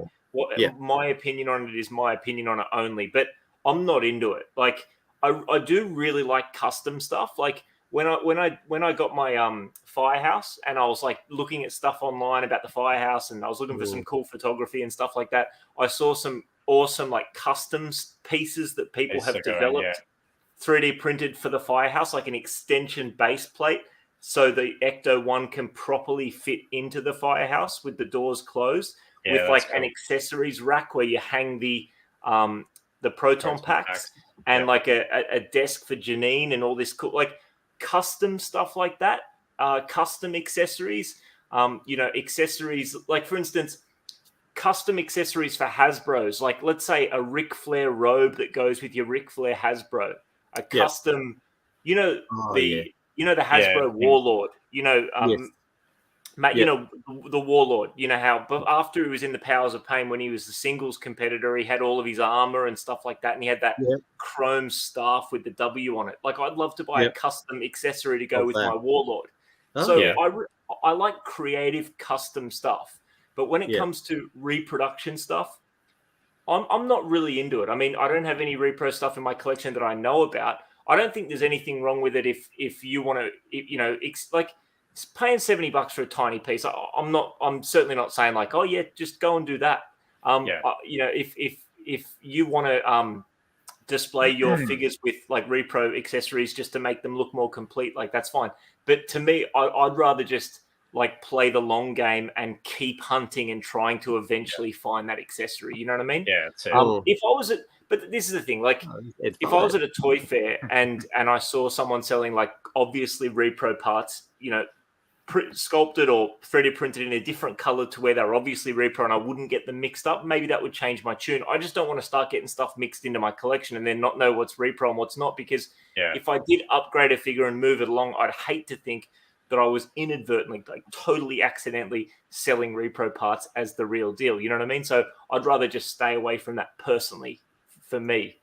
My opinion on it is my opinion on it only. But I'm not into it. Like, I do really like custom stuff. Like when I got my firehouse, and I was like looking at stuff online about the firehouse, and I was looking for some cool photography and stuff like that. I saw some awesome like customs pieces that people have developed, 3D printed for the firehouse, like an extension base plate, so the Ecto 1 can properly fit into the firehouse with the doors closed, with like an accessories rack where you hang the proton packs and like a desk for Janine and all this cool like custom stuff like that, custom accessories, you know, accessories like, for instance, custom accessories for Hasbro's, like let's say a Ric Flair robe that goes with your Ric Flair Hasbro, a custom, you know, the Hasbro Warlord, you know, Matt, you know, the Warlord, you know how, but after he was in the Powers of Pain, when he was the singles competitor, he had all of his armor and stuff like that. And he had that chrome staff with the W on it. Like, I'd love to buy a custom accessory to go with my Warlord. I like creative custom stuff, but when it comes to reproduction stuff, I'm not really into it. I mean, I don't have any repro stuff in my collection that I know about. I don't think there's anything wrong with it if you want to, you know, like, it's paying $70 for a tiny piece. I'm certainly not saying like, oh yeah, just go and do that. You know, if you want to display your figures with like repro accessories just to make them look more complete, like that's fine. But to me, I'd rather just like play the long game and keep hunting and trying to eventually find that accessory. You know what I mean? Yeah. If I was but this is the thing, like if I was at a toy fair and I saw someone selling like obviously repro parts, you know, sculpted or 3D printed in a different color to where they're obviously repro, and I wouldn't get them mixed up, maybe that would change my tune. I just don't want to start getting stuff mixed into my collection and then not know what's repro and what's not, because if I did upgrade a figure and move it along, I'd hate to think that I was inadvertently, like totally accidentally selling repro parts as the real deal. You know what I mean? So I'd rather just stay away from that personally for me.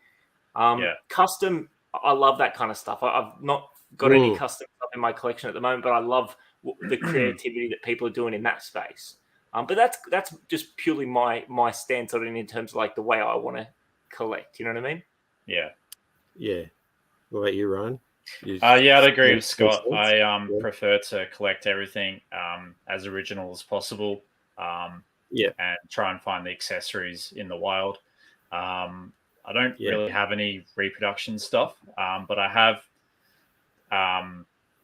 Custom, I love that kind of stuff. I've not got any custom stuff in my collection at the moment, but I love the creativity that people are doing in that space. But that's just purely my stance on it in terms of like the way I want to collect. You know what I mean? Yeah. Yeah. What about you, Ryan? I'd agree with Scott. I prefer to collect everything as original as possible. And try and find the accessories in the wild. I don't really have any reproduction stuff, but I have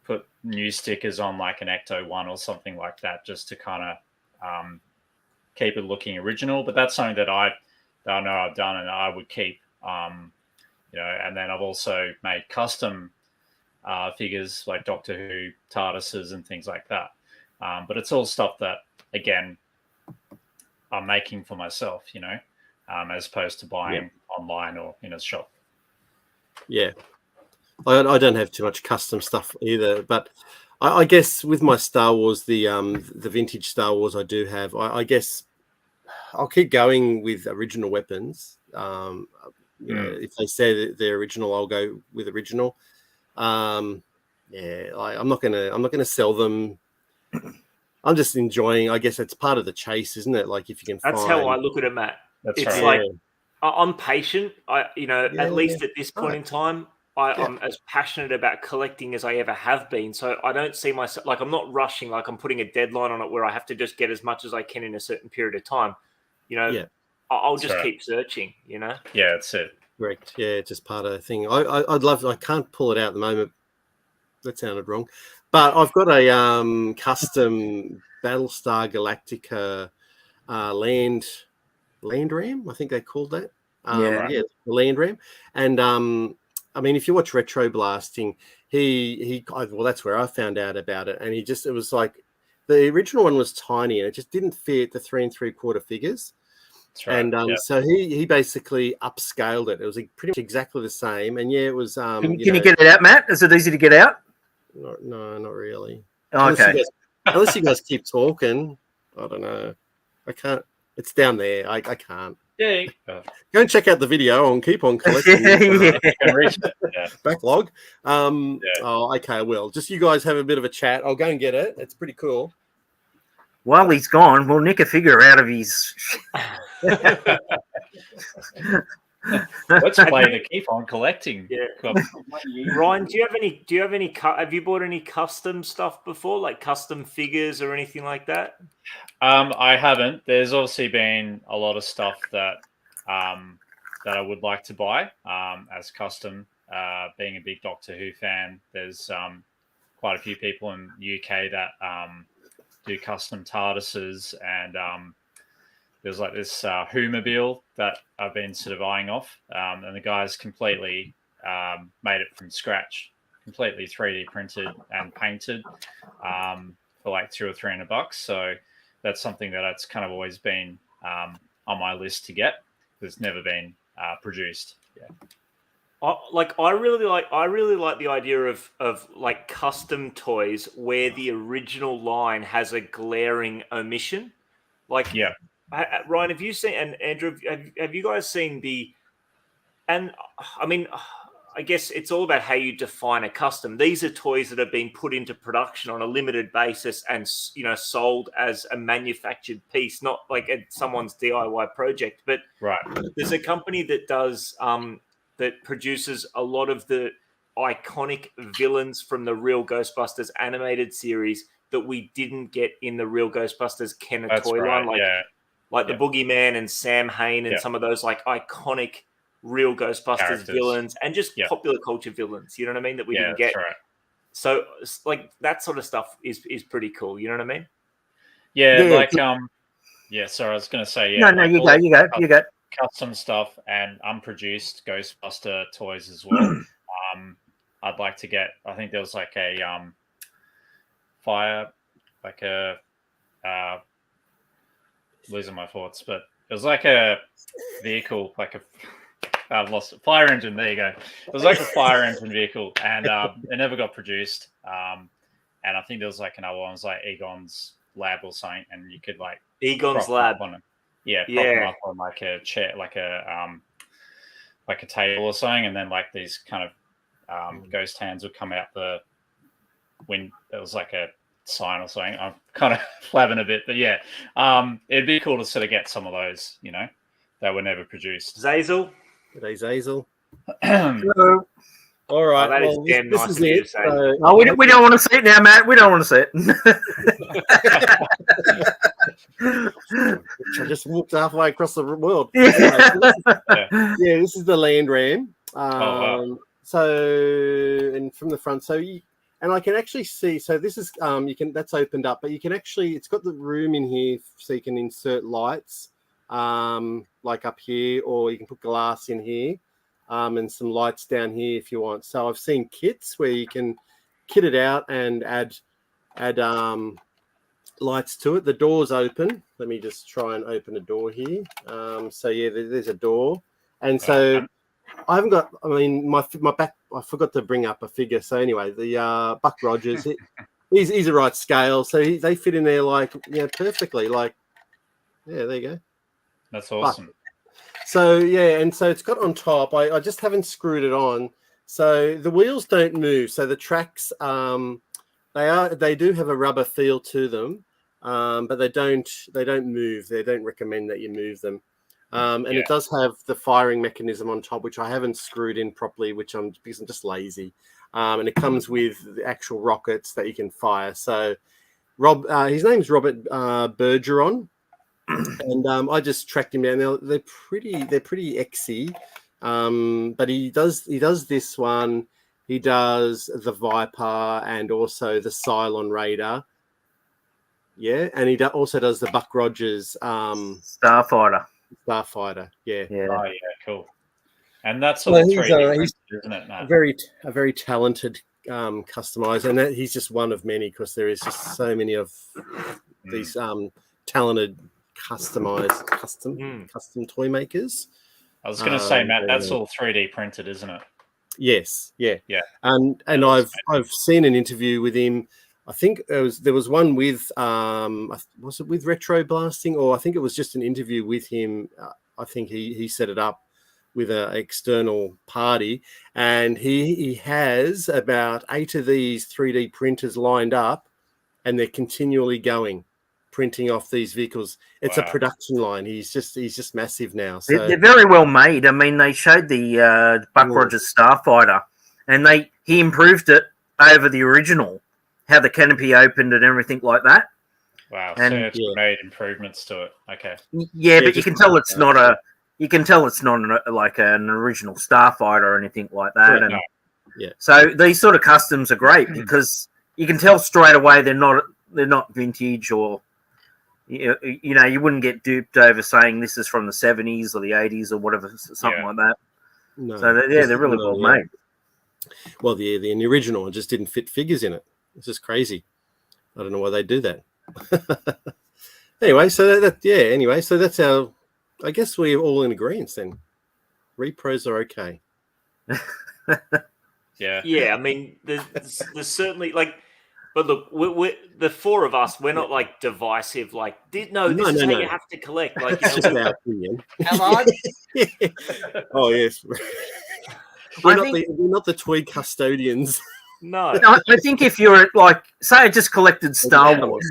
put new stickers on like an Ecto 1 or something like that, just to kind of keep it looking original. But that's something that I know I've done and I would keep. You know, and then I've also made custom figures like Doctor Who TARDISes and things like that. But it's all stuff that, again, I'm making for myself, you know, as opposed to buying online or in a shop. Yeah. I don't have too much custom stuff either, but I guess with my Star Wars, the vintage Star Wars I do have, I guess I'll keep going with original weapons. You know, if they say that they're original, I'll go with original. I'm not gonna sell them. I'm just enjoying. I guess it's part of the chase, isn't it? Like if you can. That's how I look at it, Matt. It's like I'm patient. At least at this point in time, I'm as passionate about collecting as I ever have been. So I don't see myself like I'm not rushing. Like I'm putting a deadline on it where I have to just get as much as I can in a certain period of time. I'll just keep searching. Yeah, that's it. Correct. Yeah, it's just part of the thing. I'd love. I can't pull it out at the moment. That sounded wrong, but I've got a custom Battlestar Galactica land ram. I think they called that. The land ram. And I mean, if you watch Retro Blasting, well, that's where I found out about it. And it was like the original one was tiny and it just didn't fit the 3 3/4 figures. That's right. And so he basically upscaled it. It was pretty much exactly the same. And it was. Can you get it out, Matt? Is it easy to get out? No, not really. Oh, okay. Unless you guys keep talking, I don't know. I can't. It's down there. I can't. Yeah. Go and check out the video and keep on collecting. Backlog. Oh, okay. Well, just you guys have a bit of a chat. I'll go and get it. It's pretty cool. While he's gone, we'll nick a figure out of his. Let's play to keep on collecting. Yeah. Ryan, do you have you bought any custom stuff before, like custom figures or anything like that? I haven't. There's obviously been a lot of stuff that I would like to buy as custom. Being a big Doctor Who fan, there's quite a few people in the UK that do custom TARDISes, and there's like this Who-mobile that I've been sort of eyeing off, and the guy's completely made it from scratch, completely 3D printed and painted for like $200 or $300. So that's something that's kind of always been on my list to get. It's never been produced. Yeah. I really like the idea of like custom toys where the original line has a glaring omission. Like, Ryan, have you seen, and Andrew, have you guys seen and I mean, I guess it's all about how you define a custom. These are toys that have been put into production on a limited basis and, sold as a manufactured piece, not like someone's DIY project. But there's a company that does, that produces a lot of the iconic villains from the real Ghostbusters animated series that we didn't get in the real Ghostbusters Kenner toy line. Like the Boogeyman and Sam Hain and some of those like iconic real Ghostbusters villains and just popular culture villains, you know what I mean, that we didn't get. Right. So like that sort of stuff is pretty cool, you know what I mean? Sorry, I was going to say, No, you go. Custom stuff and unproduced Ghostbuster toys as well. I'd like to get, I think there was like a losing my thoughts, but it was like a vehicle, I've lost it. Fire engine. There you go. It was like a fire engine vehicle, and it never got produced. And I think there was like another one, it was like Egon's Lab or something, and you could like Egon's Lab on it. Prop them up on like a chair, like a table or something, and then like these kind of ghost hands would come out the when it was like a sign or something. I'm kind of flabbing a bit, but it'd be cool to sort of get some of those, that were never produced. Zazel. Today's Hazel. Hello. All right. This is it. We don't want to see it now, Matt. We don't want to see it. I just walked halfway across the world. This is the land ram. So, and from the front, and I can actually see. So this is that's opened up, but you can actually. It's got the room in here, so you can insert lights. Like up here, or you can put glass in here, and some lights down here if you want. So I've seen kits where you can kit it out and add lights to it. The door's open. Let me just try and open a door here. There's a door, and so I haven't got. I mean, my back. I forgot to bring up a figure. So anyway, the Buck Rogers. He's a right scale, so they fit in there perfectly. There you go. That's awesome. So and so it's got on top. I just haven't screwed it on. So the wheels don't move. So the tracks, they do have a rubber feel to them. but they don't move. They don't recommend that you move them. And it does have the firing mechanism on top, which I haven't screwed in properly, because I'm just lazy. And it comes with the actual rockets that you can fire. So his name's Robert Bergeron, and I just tracked him down. They're pretty exy, but he does this one. He does the Viper and also the Cylon Raider. Yeah, and he also does the Buck Rogers Starfighter. Yeah. Oh, yeah, cool. And that's all 3D printed, isn't it, Matt? A very talented customizer, and he's just one of many, because there is just so many of these talented custom toy makers. I was going to say, Matt, that's all 3D printed, isn't it? Yes, yeah. And Yeah, I've seen an interview with him. I think there was one with was it with Retro Blasting, or I think it was just an interview with him. I think he set it up with an external party, and he has about 8 of these 3D printers lined up, and they're continually printing off these vehicles. It's a production line. He's just massive now. So they're very well made. I mean, they showed the Buck Rogers Starfighter, and he improved it over the original, how the canopy opened and everything like that. Wow, and so it's made improvements to it. Okay. Yeah, but you can tell it's not like an original Starfighter or anything like that. Yeah. And so these sort of customs are great because you can tell straight away they're not vintage, or you wouldn't get duped over saying this is from the 70s or the 80s or whatever, something like that. No, so they're really well made. Well, the original just didn't fit figures in it. It's just crazy. I don't know why they do that. Anyway, so that's our. I guess we're all in agreement then. Repros are okay. Yeah. I mean, there's certainly but look, we're the 4 of us. We're not like divisive. Like, this is how you have to collect. Like, it's just our opinion. Am I? Oh yes. We're not the toy custodians. No. I think if you're say I just collected Star Wars,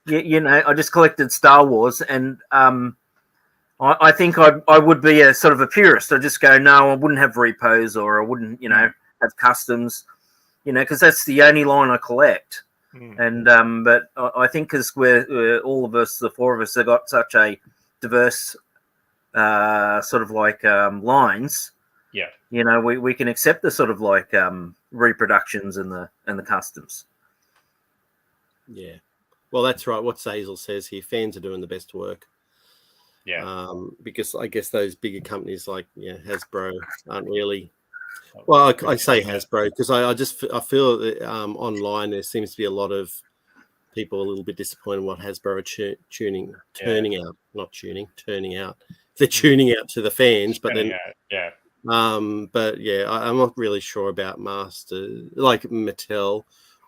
I just collected Star Wars, and I think I would be a sort of a purist. I'd just go, no, I wouldn't have repos, or I wouldn't, have customs, because that's the only line I collect. And but I think because we're all of us, the 4 of us, have got such a diverse sort of lines. Yeah. We can accept the sort of reproductions and the customs. Yeah. Well, that's right. What Zazel says here, fans are doing the best work. Yeah. Because I guess those bigger companies like Hasbro aren't really. Well, I say Hasbro because I feel that online there seems to be a lot of people a little bit disappointed what Hasbro are turning out. They're tuning out to the fans, but then but I'm not really sure about Mattel.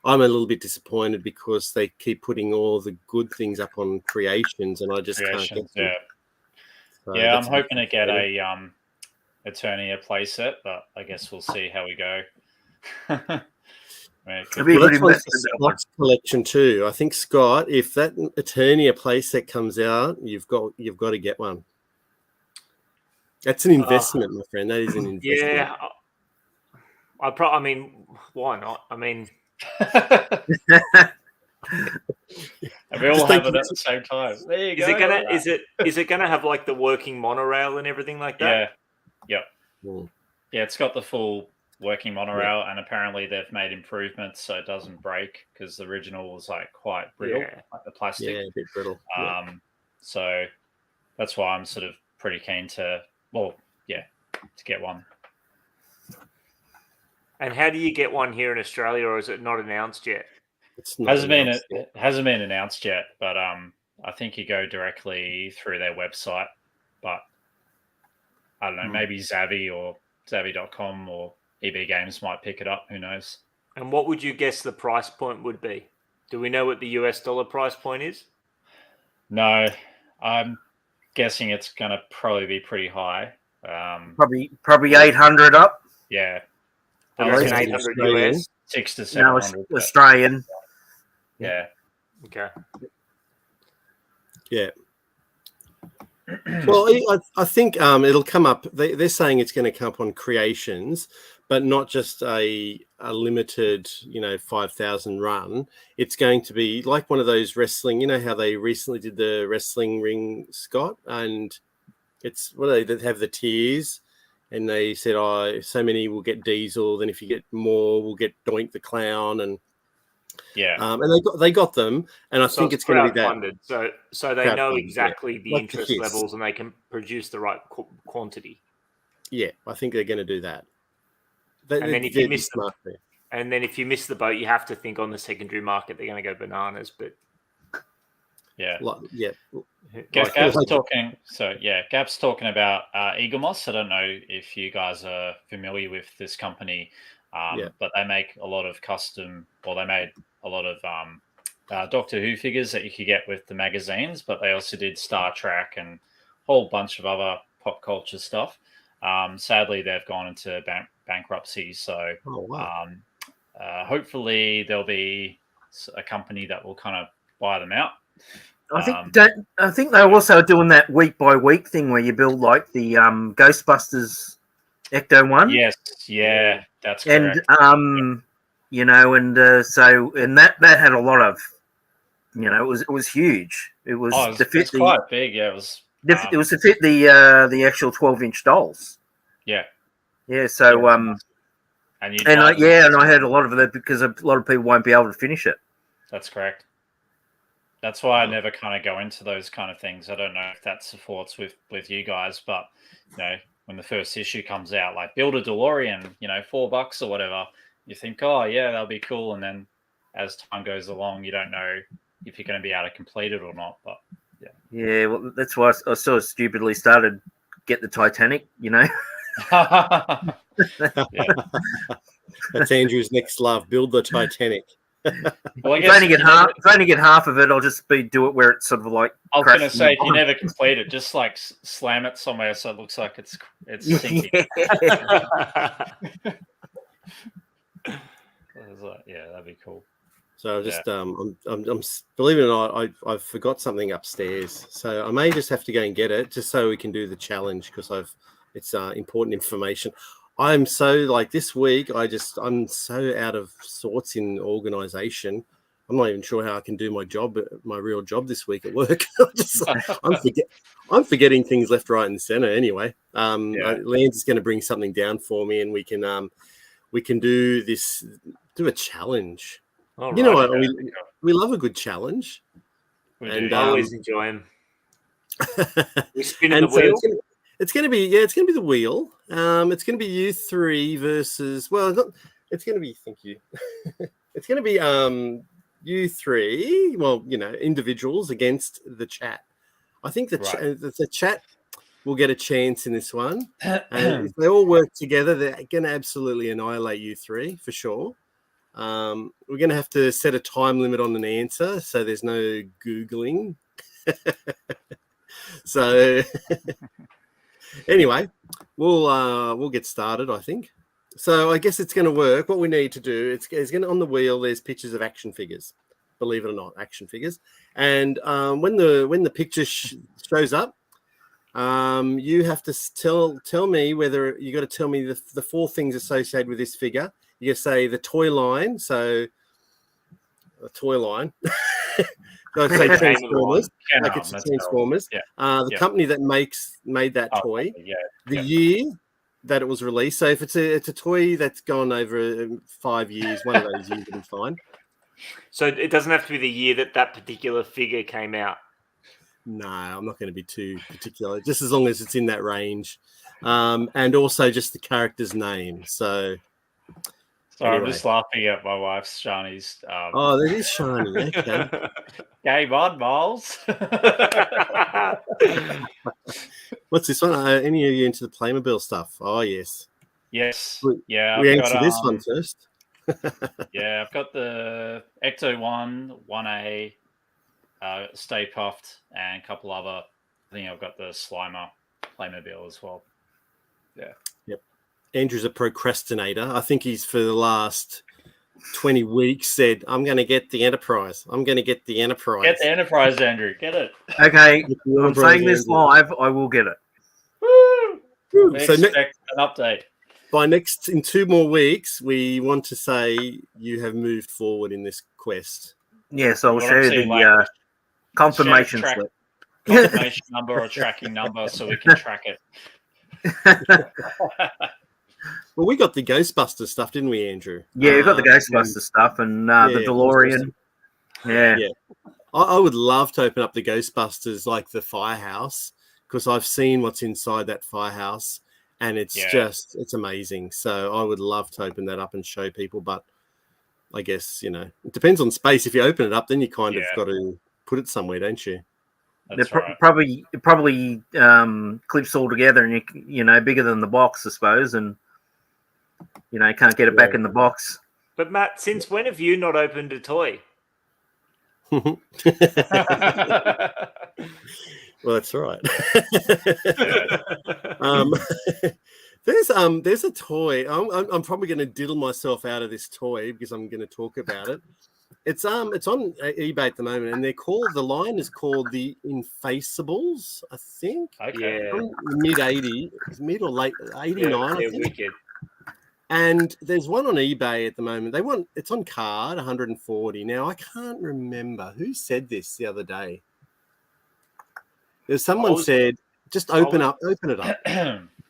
I'm a little bit disappointed because they keep putting all the good things up on creations, and I just can't get them. So I'm hoping to get a Eternia playset, but I guess we'll see how we go. That's one Scott's collection too. I think Scott, if that Eternia playset comes out, you've got to get one. That's an investment, my friend. That is an investment. Yeah, I mean, why not? I mean, and we all have it at the same time. There you go. Is it gonna have the working monorail and everything like that? Yeah. Yeah, it's got the full working monorail, and apparently they've made improvements so it doesn't break, because the original was quite brittle, like the plastic. Yeah, a bit brittle. So that's why I'm sort of pretty keen to get one. And how do you get one here in Australia, or is it not announced yet? It hasn't been announced yet, but I think you go directly through their website. But I don't know, maybe Zavvi or Zavvi.com or EB Games might pick it up. Who knows? And what would you guess the price point would be? Do we know what the US dollar price point is? No, I'm guessing it's going to probably be pretty high. Probably 800 up. Yeah. I reckon 800 US. 600 to 700. No, Australian. Yeah. Okay. Yeah. Well, I think it'll come up. They're saying it's going to come up on creations, but not just a limited, 5,000 run. It's going to be like one of those wrestling. You know how they recently did the wrestling ring, Scott, and it's they have the tiers, and they said, so many will get Diesel. Then if you get more, we'll get Doink the Clown, and and they got them, and I think it's going to be that funded. So they know exactly the interest levels, and they can produce the right quantity. Yeah, I think they're going to do that. And then if you miss the boat, you have to think on the secondary market they're going to go bananas. But Gab's talking. So Gab's talking about Eaglemoss. I don't know if you guys are familiar with this company, but they make a lot of custom. Well, they made a lot of Doctor Who figures that you could get with the magazines, but they also did Star Trek and a whole bunch of other pop culture stuff. Sadly, they've gone into bankruptcy, so hopefully there'll be a company that will kind of buy them out. I think they're also doing that week by week thing where you build like the Ghostbusters Ecto one. Yes, that's correct. And so that had a lot of, it was huge. It was it's quite big. Yeah, it was. It was to fit the actual 12-inch dolls. Yeah. So and I had a lot of that because a lot of people won't be able to finish it. That's correct. That's why I never kind of go into those kind of things. I don't know if that supports with you guys, but when the first issue comes out, like build a DeLorean, $4 or whatever, you think, that'll be cool, and then as time goes along, you don't know if you're going to be able to complete it or not. But well, that's why I sort of stupidly started get the Titanic. That's Andrew's next love. Build the Titanic. Well, if I only get half of it, I'll just do it where it's sort of like. I was going to say, if you never complete it, just like slam it somewhere so it looks like it's sinking. That'd be cool. So just I'm believe it or not, I forgot something upstairs, so I may just have to go and get it just so we can do the challenge because it's important information. I'm so this week. I'm so out of sorts in organization. I'm not even sure how I can do my real job this week at work. I'm forgetting things left, right, and center. Anyway, Lance is going to bring something down for me, and we can do a challenge. Right, we love a good challenge. I always enjoy them. We spin the wheel. It's going to be the wheel. It's going to be you three versus it's going to be it's going to be you three. Well, individuals against the chat. I think the chat will get a chance in this one, and if they all work together, they're going to absolutely annihilate you three for sure. We're going to have to set a time limit on an answer, so there's no Googling. So anyway, we'll get started, I think. So I guess it's going to work. What we need to do, it's going to on the wheel. There's pictures of action figures, believe it or not, action figures. And when the picture shows up, you have to tell me whether you got to tell me the four things associated with this figure. You say the toy line, so the toy line. I'd say Transformers, it's Transformers. The company that made that toy, the year that it was released. So if it's a toy that's gone over 5 years, one of those years would be fine. So it doesn't have to be the year that particular figure came out. No, I'm not going to be too particular. Just as long as it's in that range, and also just the character's name. So. Sorry, anyway. I'm just laughing at my wife's Shani's. That is Shani. Okay. Game on, Miles. What's this one? Any of you into the Playmobil stuff? Oh, yes. Yes. We answer this one first. I've got the Ecto 1, 1A, Stay Puffed, and a couple other. I think I've got the Slimer Playmobil as well. Yeah. Yep. Andrew's a procrastinator. I think he's for the last 20 weeks said, I'm going to get the Enterprise. I'm going to get the Enterprise. Get the Enterprise, Andrew. Get it. Okay, I'm saying this live. I will get it. Woo! We expect an update. In 2 more weeks, we want to say you have moved forward in this quest. Yes, I'll show you the confirmation slip. Confirmation number or tracking number so we can track it. Well, we got the Ghostbusters stuff, didn't we, Andrew? Yeah, we got the Ghostbusters stuff and the DeLorean. Yeah. I would love to open up the Ghostbusters, like the firehouse, because I've seen what's inside that firehouse, and it's it's amazing. So I would love to open that up and show people, but I guess, it depends on space. If you open it up, then you kind of got to put it somewhere, don't you? That's right. Probably clips all together, and bigger than the box, I suppose, and can't get it back in the box. But Matt, since when have you not opened a toy? Well, that's right. There's a toy. I'm probably going to diddle myself out of this toy because I'm going to talk about it. It's on eBay at the moment, and the line is called the Infaceables, I think. Okay. Yeah. Mid or late 89. I think. Wicked. And there's one on eBay at the moment. It's on card, 140. Now I can't remember who said this the other day. There's someone said, just open it up.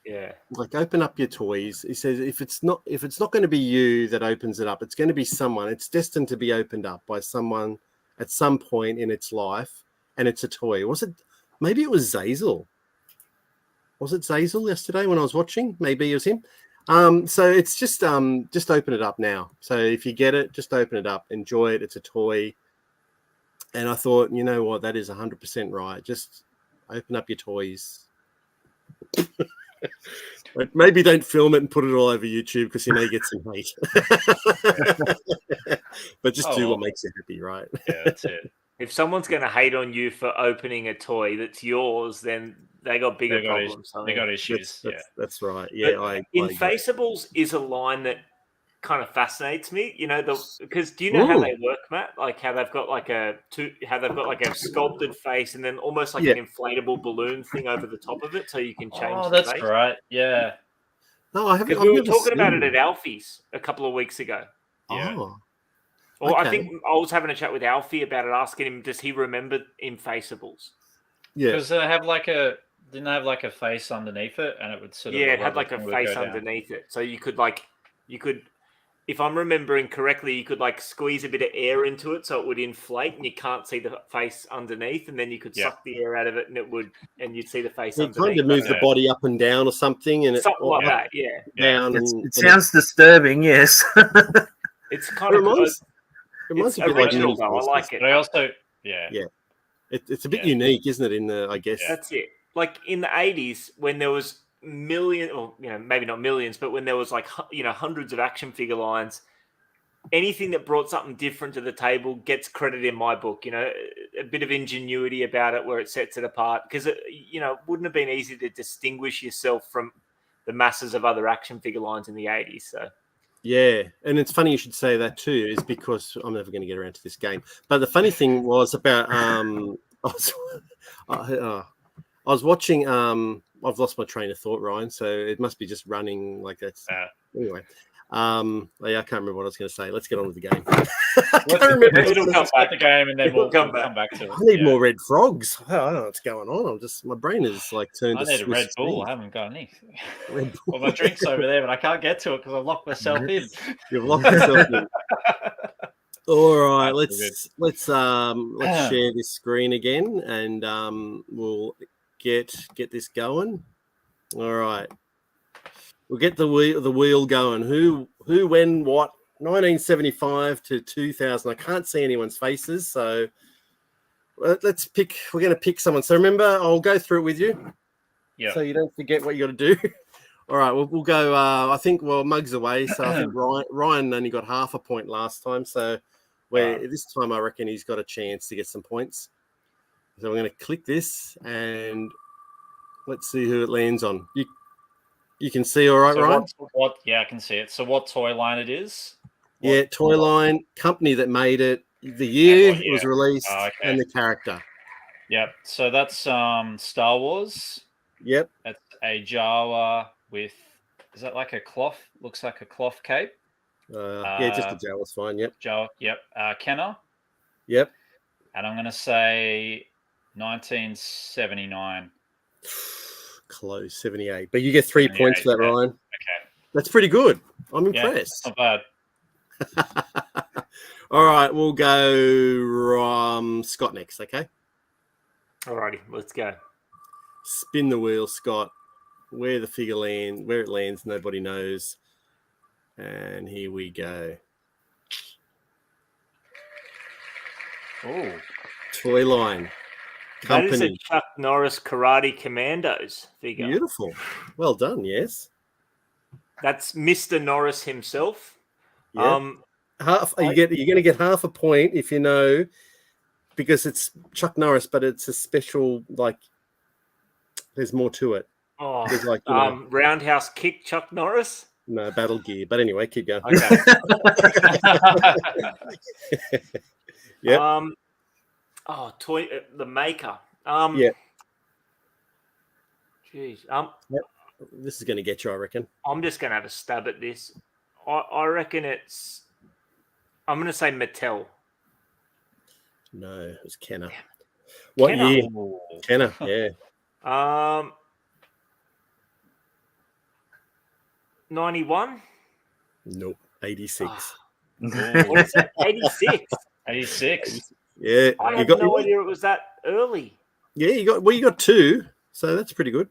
Yeah. Like, open up your toys. He says if it's not going to be you that opens it up, it's going to be someone. It's destined to be opened up by someone at some point in its life, and it's a toy. Maybe it was Zazel. Was it Zazel yesterday when I was watching? Maybe it was him. So it's just open it up now. So if you get it, just open it up, enjoy it. It's a toy. And I thought, you know what, that is 100% right. Just open up your toys. Maybe don't film it and put it all over YouTube because you may get some hate. But just do what makes you happy, right? Yeah, that's it. If someone's going to hate on you for opening a toy that's yours, then they got bigger problems. They got issues. That's right. Yeah, Infaceables is a line that kind of fascinates me. Because do you know how they work, Matt? Like how they've got like a sculpted face and then almost like an inflatable balloon thing over the top of it, so you can change. Oh, that's right. Yeah. No, I haven't. Because we were talking about it at Alfie's a couple of weeks ago. Yeah. Oh. Or I think I was having a chat with Alfie about it, asking him, does he remember Infaceables? Yeah. Because they have didn't they have like a face underneath it, and it would sort of it had like a face underneath it, so you could if I'm remembering correctly, you could like squeeze a bit of air into it so it would inflate, and you can't see the face underneath, and then you could suck the air out of it, and you'd see the face underneath. Kind of move the body up and down or something, and something like that. Yeah. Down. It sounds disturbing. Yes. It's kind of It's original, though. I like it. But I also, it's a bit unique, isn't it? I guess that's it. Like in the 80s, when there was maybe not millions, but when there was hundreds of action figure lines, anything that brought something different to the table gets credit in my book. A bit of ingenuity about it where it sets it apart, because it wouldn't have been easy to distinguish yourself from the masses of other action figure lines in the 80s. So. Yeah, and it's funny you should say that too, is because I'm never going to get around to this game. But the funny thing was about I was watching. I've lost my train of thought, Ryan. So it must be just running like that. Anyway, I can't remember what I was going to say. Let's get on with the game. I can't remember. It'll come back to the game, and then we'll come back to it. I need more red frogs. I don't know what's going on. My brain is like turned. I need a Red Bull. I haven't got any. Well, my drink's over there, but I can't get to it because I've locked myself in. You've locked yourself in. All right, let's share this screen again, and we'll get this going. All right. We'll get the wheel going. Who, when, what? 1975 to 2000. I can't see anyone's faces, so let's pick. We're going to pick someone. So remember, I'll go through it with you. Yeah. So you don't forget what you got to do. All right, we'll go. I think Mug's away, so I think Ryan only got half a point last time. So this time I reckon he's got a chance to get some points. So we're going to click this and let's see who it lands on. You can see all right, Ryan? Yeah, I can see it. So what toy line it is? Yeah, toy line, company that made it, the year it was released, and the character. Yep. So that's Star Wars. Yep. That's a Jawa with, is that like a cloth? Looks like a cloth cape. Yeah, just a Jawa's fine. Yep. Jawa. Yep. Kenner. Yep. And I'm going to say 1979. Close, 78. But you get 3 points for that, Ryan. Okay. That's pretty good. I'm impressed. Not bad. All right, we'll go Scott next, okay? Alrighty, let's go. Spin the wheel, Scott. Where the figure lands, where it lands, nobody knows. And here we go. Oh. Toy line. Company. That is a Chuck Norris Karate Commandos figure. Beautiful. Well done, yes. That's Mr. Norris himself. Yeah. You're going to get half a point if you know, because it's Chuck Norris, but it's a special, like, there's more to it. Oh, like, Roundhouse Kick Chuck Norris? No, Battle Gear. But anyway, keep going. Okay. Yeah. Toy the maker. Yeah. Jeez. Yep. This is going to get you, I reckon. I'm just going to have a stab at this. I reckon it's. I'm going to say Mattel. No, it was Kenner. What Kenner. year? Kenner. Yeah. 91. Nope. 86. What is that? 86. 86. Yeah. I had no idea it was that early. Yeah, you got 2, so that's pretty good.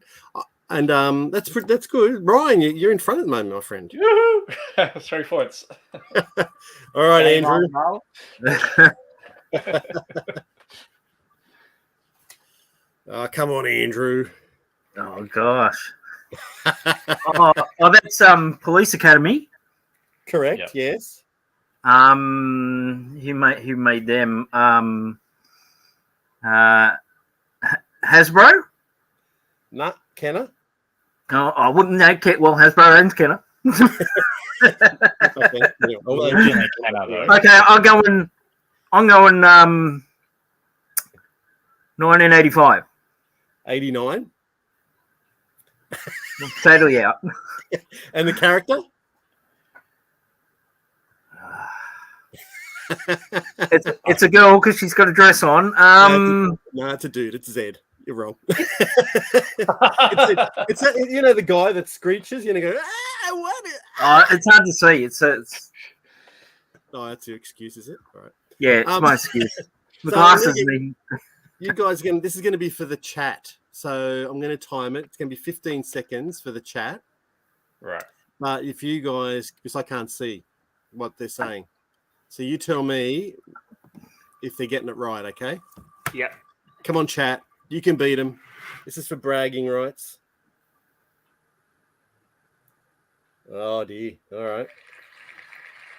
And that's good. Ryan, you're in front at the moment, my friend. Woohoo! 3 points. All right, Andrew. Come on, Andrew. Oh gosh. That's Police Academy. Correct. Yep. Yes. Who made them? Hasbro. Nah, Kenner. Oh, I wouldn't know. Well, Hasbro owns Kenner. Okay. Okay, I'm going 1985. 89. Totally out. And the character? It's a girl because she's got a dress on. No, it's a dude. It's Zed. You're wrong. it's the guy that screeches. You're gonna go. What? It's hard to see. It's. Oh, that's your excuse, is it? All right. Yeah, it's my excuse. The glasses. You guys this is going to be for the chat. So I'm going to time it. It's going to be 15 seconds for the chat. Right. But if you guys, because I can't see what they're saying, so you tell me if they're getting it right. Okay. Yeah. Come on, chat. You can beat them. This is for bragging rights. Oh, dear. All right.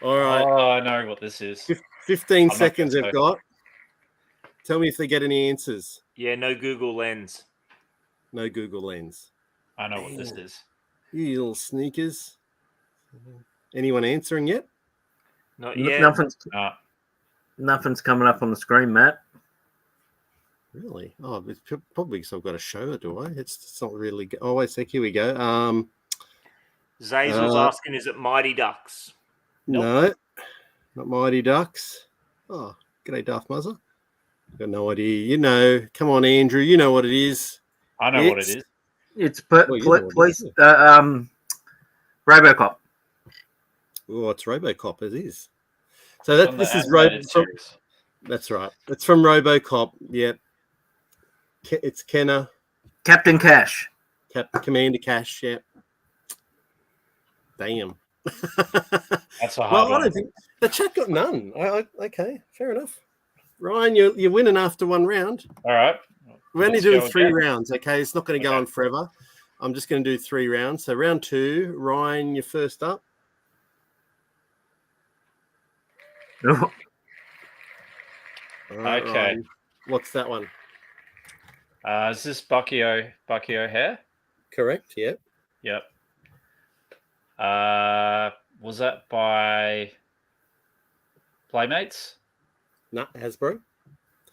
All right. Oh, I know what this is. 15 seconds they've got. Tell me if they get any answers. Yeah, no Google Lens. No Google Lens. I know what this is. You little sneakers. Anyone answering yet? Not yet. Nothing's coming up on the screen, Matt. Really? Oh, it's probably because I've got to show it, do I? It's not really. Oh, wait a sec. Here we go. Zazel's asking, is it Mighty Ducks? Nope. No, not Mighty Ducks. Oh, g'day, Darth Muzzer. Got no idea. You know, come on, Andrew. You know what it is. I know what it is. It's police. RoboCop. Oh, it's RoboCop. It is. So this is RoboCop. That's right. It's from RoboCop. Yep. It's Kenner. Captain Cash. Commander Cash. Yep. Damn. That's a hard one. I don't think the chat got none. Okay, fair enough. Ryan, you're winning after one round. All right. We're only doing 3 rounds, okay? It's not going to go on forever. I'm just going to do 3 rounds. So round 2, Ryan, you're first up. Oh. Right, okay. Ryan. What's that one? Is this Bucky O'Hare? Correct, yep. Yep. Was that by Playmates? No, Hasbro.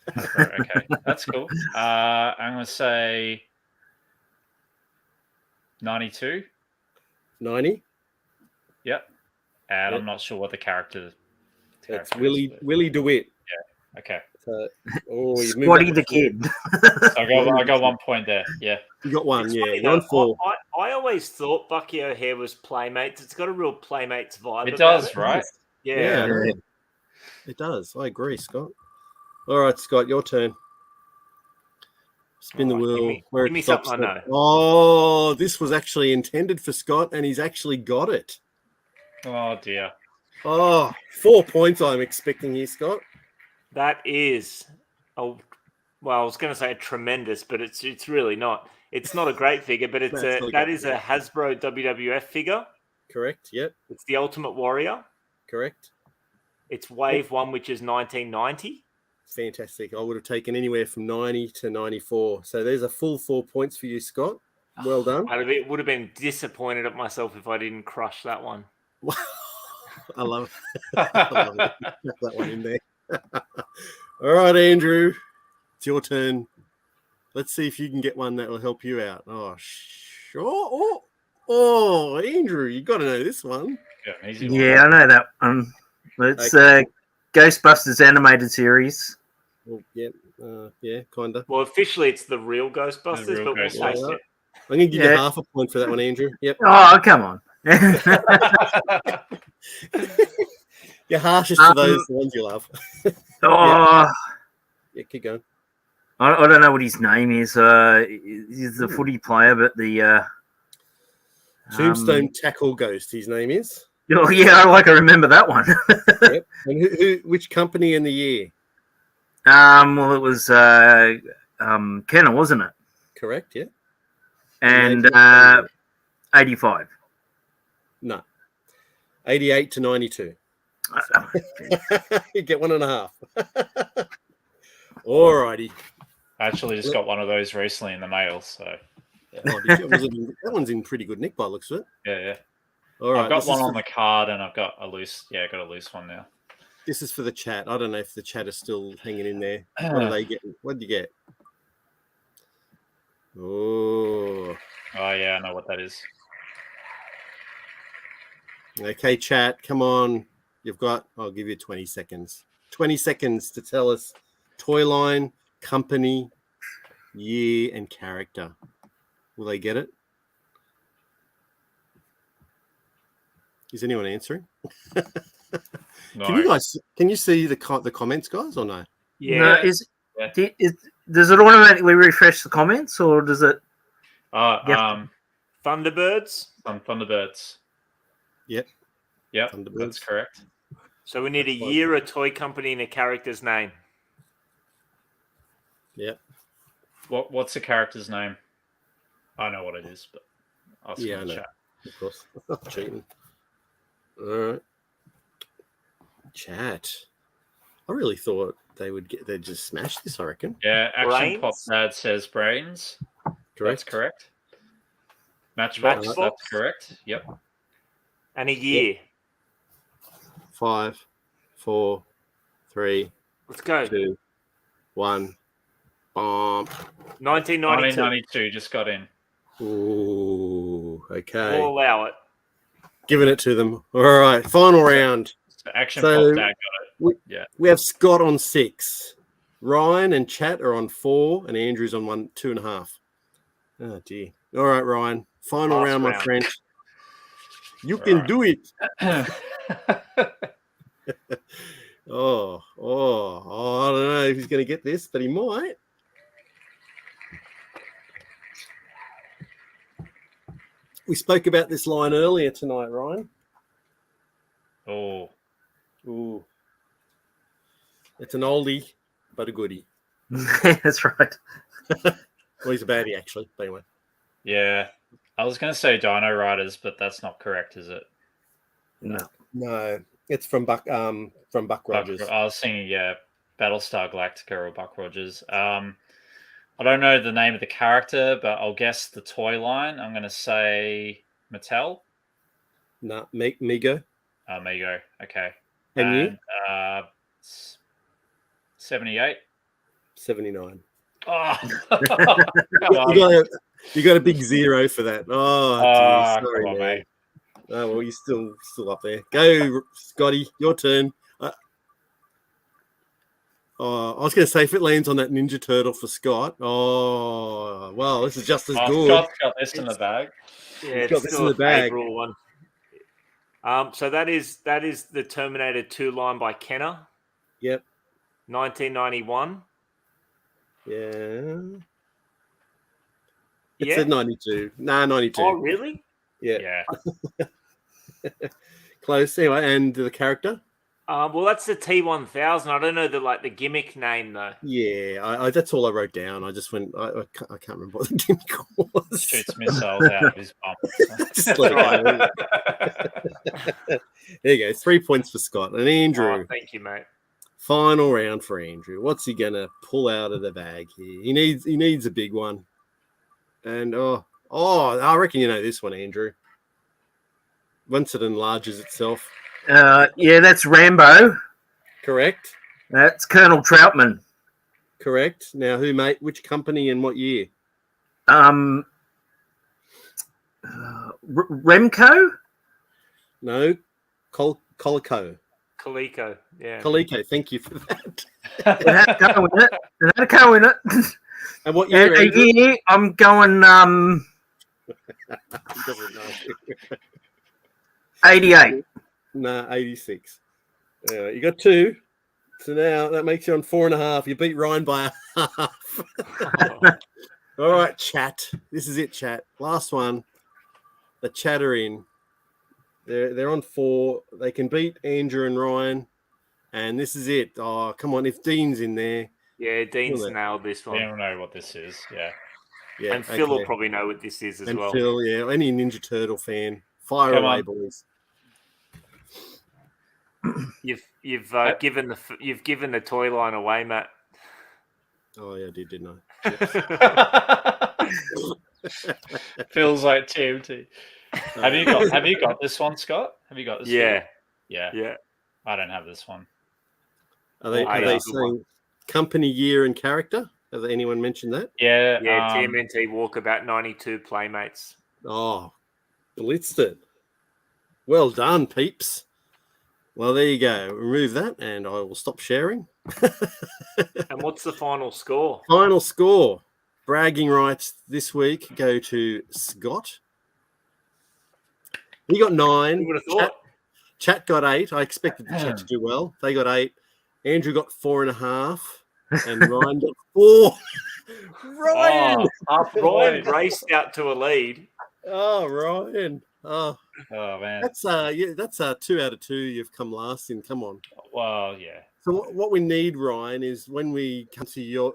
Hasbro, okay, that's cool. I'm going to say 92. 90. Yep. And Yep. I'm not sure what the character It's is, Willie DeWitt. Yeah. Okay. So, Squatty the Kid. So I got 1 point there. Yeah. You got one. It's yeah. funny, You're on 4. I always thought Bucky O'Hare was Playmates. It's got a real Playmates vibe. It does, right? Yeah. It does. I agree, Scott. All right, Scott, your turn. Spin the wheel. Give me something I know. Oh, this was actually intended for Scott, and he's actually got it. Oh, dear. Oh, 4 points I'm expecting here, Scott. That is, I was going to say tremendous, but it's really not. It's not a great figure, but that is a Hasbro WWF figure. Correct. Yep. It's the Ultimate Warrior. Correct. It's Wave 1, which is 1990. Fantastic. I would have taken anywhere from 90 to 94. So there's a full 4 points for you, Scott. Well done. I would have been disappointed at myself if I didn't crush that one. I love that one in there. All right, Andrew, it's your turn. Let's see if you can get one that will help you out. Oh, sure. Oh, Andrew, you got to know this one. Yeah, I know that one. It's Ghostbusters animated series. Well, yeah, kind of. Well, officially, it's the real Ghostbusters, but we'll take it. I'm going to give you half a point for that one, Andrew. Yep. Oh, come on. You're harshest to those the ones you love. Yeah, keep going. I don't know what his name is. He's the footy player, but the Tombstone Tackle Ghost. His name is. Oh yeah, I remember that one. Yep. And which company in the year? Well, it was Kenner, wasn't it? Correct. Yeah. And 85. No. 88 to 92. You get 1.5. All righty. I actually just got one of those recently in the mail. So oh, did you? That one's in pretty good nick by the looks of it. Yeah. All right. I've got one on the card, and I've got a loose. Yeah, I got a loose one now. This is for the chat. I don't know if the chat is still hanging in there. What are they getting? What did you get? Oh yeah, I know what that is. Okay, chat. Come on. I'll give you 20 seconds. 20 seconds to tell us toy line, company, year, and character. Will they get it? Is anyone answering? No. Can you see the comments, guys, or no? Yeah. No, does it automatically refresh the comments, or does it? Thunderbirds. Some Thunderbirds. Yep. That's correct. So we need a year, a toy company, and a character's name. Yep. What's the character's name? I know what it is, but I'll see in the chat. Of course. Cheating. All right. Chat. I really thought they'd just smash this, I reckon. Yeah, Action Pop Dad says brains. Correct. That's correct. Matchbox, that's correct. Yep. And a year. 5, 4, 3. Let's go. 2, 1. Bomb. 1992. Just got in. Ooh, okay. We'll allow it. Giving it to them. All right, final round. So Action Pop Dad got it. We have Scott on 6. Ryan and Chat are on 4, and Andrew's on 2.5. Oh dear. All right, Ryan. Final round, my friend. You can do it. Oh, I don't know if he's going to get this, but he might. We spoke about this line earlier tonight, Ryan. Oh. Ooh. It's an oldie, but a goodie. That's right. Well, he's a baddie, actually. But anyway. Yeah. I was going to say Dino Riders, but that's not correct, is it? No. It's from Buck Rogers. I was thinking, Battlestar Galactica or Buck Rogers. I don't know the name of the character, but I'll guess the toy line. I'm going to say Mattel. No, Mego. Mego. Okay. And you? 78. 79. Oh, you got a big 0 for that. Oh, dear. Sorry, come on, man. mate. Oh, well, you're still up there. Go, Scotty. Your turn. I was going to say, if it lands on that Ninja Turtle for Scott, well, this is just as good. Scott's got this in the bag. Yeah, it's got this in the bag. One. So that is the Terminator 2 line by Kenner. Yep. 1991. Yeah. It said 92. Nah, 92. Oh, really? Yeah. Close. Anyway, and the character? Well, that's the T-1000. I don't know the gimmick name though. Yeah, that's all I wrote down. I just went. I can't remember what the gimmick was. Shoots missiles out of his bum. Just right. There you go. 3 points for Scott and Andrew. Oh, thank you, mate. Final round for Andrew. What's he gonna pull out of the bag here? He needs a big one. And I reckon you know this one, Andrew. Once it enlarges itself. Yeah, that's Rambo. Correct. That's Colonel Troutman. Correct. Now, which company and what year? Remco? No, Coleco. Coleco, yeah. Coleco, thank you for that. It had a co in it. And what year? A year, I'm going He doesn't know. 88. No, 86. You got 2. So now that makes you on 4.5. You beat Ryan by a half. All right, chat. This is it, chat. Last one. The chat are in. They're on 4. They can beat Andrew and Ryan. And this is it. Oh, come on. If Dean's in there. Yeah, Dean's nailed this one. I don't know what this is. Yeah. And Phil will probably know what this is as well. And Phil, yeah. Any Ninja Turtle fan. Fire away, boys. You've given the toy line away, Matt. Oh yeah, I didn't I? Feels like TMT. Have you got this one, Scott? Have you got this? Yeah. I don't have this one. Are they saying company, year, and character? Has anyone mentioned that? Yeah. TMNT Walkabout 92 Playmates. Oh, blitzed it. Well done, peeps. Well, there you go. Remove that, and I will stop sharing. And what's the final score? Final score. Bragging rights this week go to Scott. He got 9. Who would have thought? Chat got 8. I expected the chat to do well. They got 8. Andrew got 4.5. And Ryan got 4. Ryan! Ryan raced out to a lead. Oh, Ryan. Oh man. That's 2 out of 2 you've come last in. Come on. Well, yeah. So what we need, Ryan, is when we come to you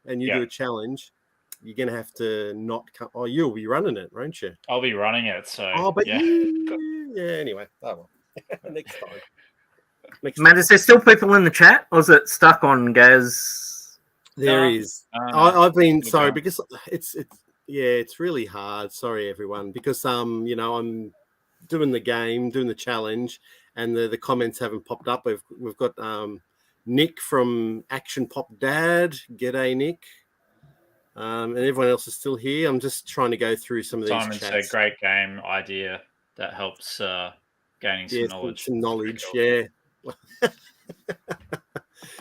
and you do a challenge, you're gonna have to not come. Oh, you'll be running it, won't you? I'll be running it. So. Oh, but yeah. Anyway. Oh well. Next time. Matt, is there still people in the chat, or is it stuck on Gaz? There is. I've been sorry because it's really hard. Sorry, everyone, because I'm doing the game, doing the challenge, and the comments haven't popped up. We've got Nick from Action Pop Dad. G'day, Nick. And everyone else is still here. I'm just trying to go through some of these chats. Simon's a great game idea that helps gaining some knowledge. Some knowledge, yeah.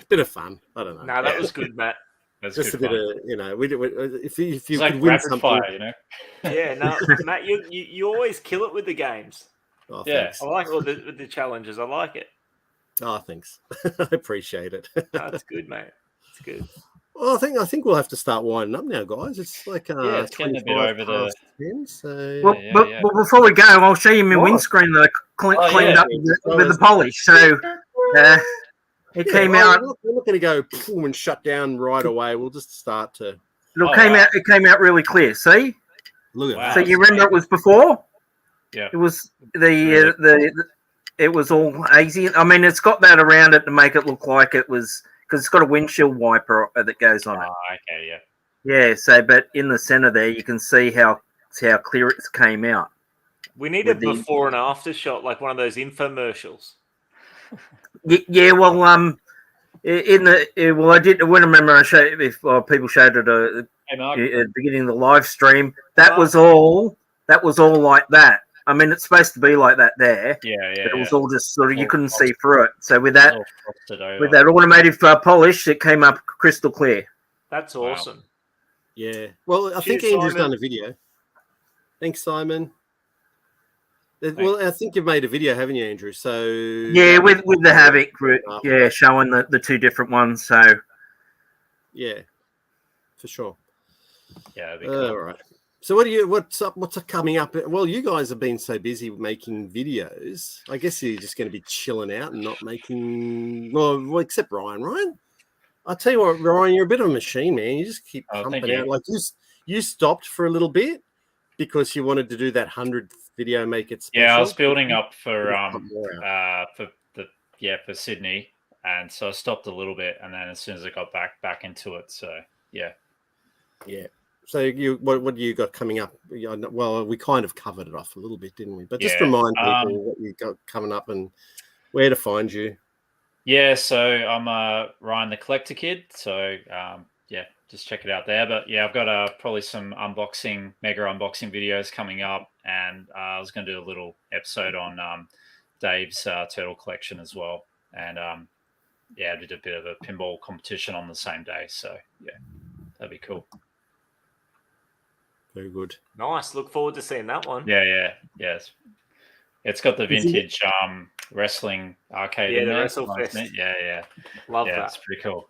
Bit of fun. I don't know. No, that was good, Matt. That's just a bit of, if you it's could like win rapid something, fire, Yeah, no, Matt, you always kill it with the games. Oh, yeah, thanks. I like all the challenges. I like it. Oh, thanks. I appreciate it. That's good, mate. It's good. Well, I think we'll have to start winding up now, guys. It's like it's getting a bit over the 10, so well, before we go, I'll show you my windscreen that I cleaned up with the polish. So it came out. We're not going to go boom and shut down right away. We'll just start to. It came out really clear. See, look at that. So you remember it was before? Yeah. It was it was all hazy. I mean, it's got that around it to make it look like it was. Because it's got a windshield wiper that goes on it. Oh, okay, yeah. Yeah, so, but in the center there, you can see how clear it came out. We need a before and after shot, like one of those infomercials. Yeah, well, I did. When I remember, I showed if people showed it at the beginning of the live stream. That was all. That was all like that. I mean, it's supposed to be like that there. Yeah. But it was all just sort of you couldn't see through it. So with that with automated polish, it came up crystal clear. That's awesome. Wow. Yeah. Well, I think Andrew's done a video. Thanks, Simon. Well, I think you've made a video, haven't you, Andrew? So yeah, with the Havoc, showing the two different ones. So yeah, for sure. Yeah, cool. All right. So what's up? What's coming up? Well, you guys have been so busy making videos. I guess you're just going to be chilling out and not making. Well, except Ryan. Ryan, I'll tell you what, Ryan, you're a bit of a machine, man. You just keep pumping out. Like you stopped for a little bit because you wanted to do that 100th video, make it special. Yeah, I was building up for Sydney, and so I stopped a little bit, and then as soon as I got back into it, so yeah. So what do you got coming up? Well, we kind of covered it off a little bit, didn't we? But just remind people what you got coming up and where to find you. Yeah, so I'm Ryan the Collector Kid. So just check it out there. But yeah, I've got probably some mega unboxing videos coming up, and I was going to do a little episode on Dave's turtle collection as well. And I did a bit of a pinball competition on the same day. So yeah, that'd be cool. Very good. Nice. Look forward to seeing that one. Yeah. It's got the vintage wrestling arcade in there. WrestleFest. Yeah. Love that. It's pretty cool.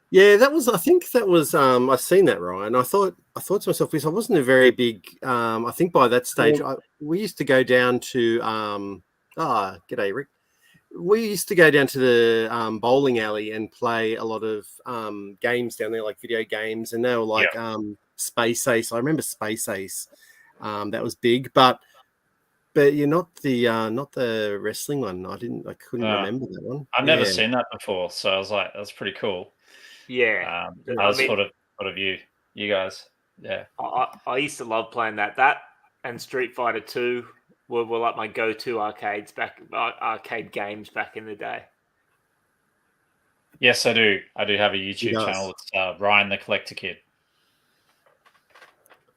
Yeah, I think that was I've seen that, Ryan. I thought to myself, because I wasn't a very big I think by that stage we used to go down to g'day Rick. We used to go down to the bowling alley and play a lot of games down there, like video games, and they were like Space Ace. I remember Space Ace. That was big, but you're not the wrestling one. I couldn't remember that one. I've never seen that before, so I was like, that's pretty cool. Yeah, I was thought of you guys. Yeah, I used to love playing that and Street Fighter 2 were like my go-to arcade games back in the day. Yes, I do. I do have a YouTube channel. It's Ryan the Collector Kid.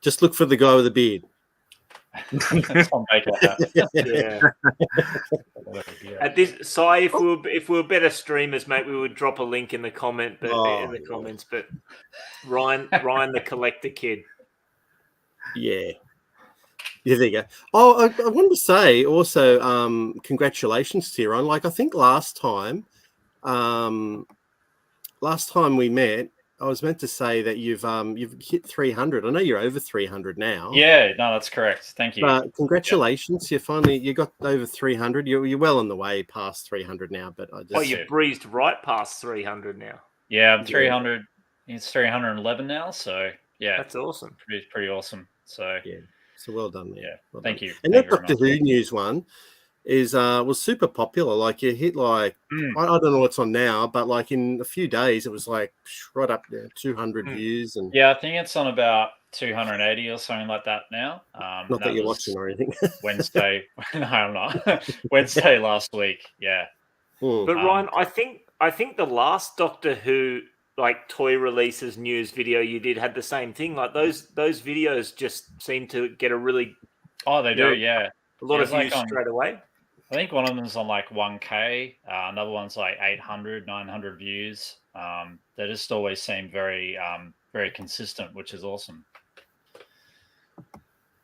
Just look for the guy with the beard. At this, if we were better streamers, mate, we would drop a link in the comments. But Ryan the Collector Kid. Yeah, there you go. Oh, I wanted to say also, congratulations to you, Ryan. Like I think last time we met, I was meant to say that you've hit 300. I know you're over 300 now. Yeah, no, that's correct. Thank you. But congratulations, you got over 300. You're well on the way past 300 now. But you breezed right past 300 now. Yeah, I'm 300. It's 311 now. So yeah, that's awesome. Pretty awesome. So yeah, so well done. Man. Yeah, well thank done. you. And that Doctor Who news one was super popular. Like you hit I don't know what's on now, but like in a few days it was like right up there, 200 views. And yeah, I think it's on about 280 or something like that now. Not that you're watching or anything. Wednesday. No, I'm not. Wednesday last week. Yeah. But Ryan, I think the last Doctor Who like toy releases news video you did had the same thing. Like those videos just seem to get a really they do, yeah. A lot of views straight away. I think one of them's on like 1K. Another one's like 800, 900 views. They just always seem very, very consistent, which is awesome.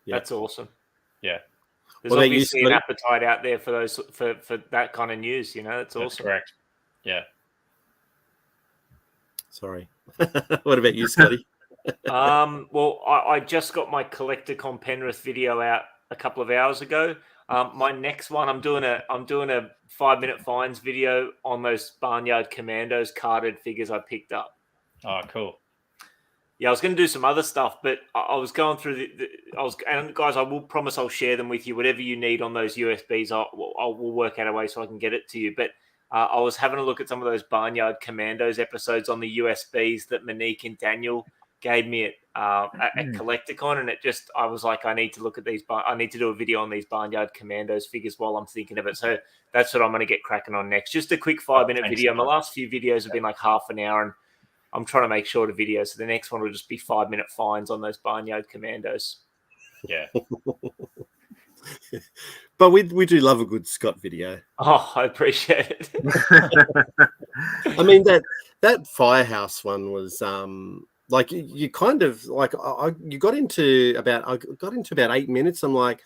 Yeah. That's awesome. Yeah. There's obviously an appetite out there for those for that kind of news. That's awesome. That's correct. Yeah. Sorry. What about you, Scotty? Well, I just got my Collecticon Penrith video out a couple of hours ago. My next one, I'm doing a 5-minute finds video on those Barnyard Commandos carded figures I picked up. Oh, cool. Yeah, I was going to do some other stuff, but I was going through and guys, I will promise I'll share them with you. Whatever you need on those USBs, we'll work out a way so I can get it to you. But I was having a look at some of those Barnyard Commandos episodes on the USBs that Monique and Daniel gave me at CollectorCon, and I was like, I need to look at these. I need to do a video on these Barnyard Commandos figures while I'm thinking of it. So that's what I'm going to get cracking on next. Just a quick 5-minute video. My last few videos have been like half an hour, and I'm trying to make shorter videos. So the next one will just be 5-minute finds on those Barnyard Commandos. Yeah. But we do love a good Scott video. Oh, I appreciate it. I mean, that Firehouse one was like you kind of like I got into about 8 minutes. I'm like,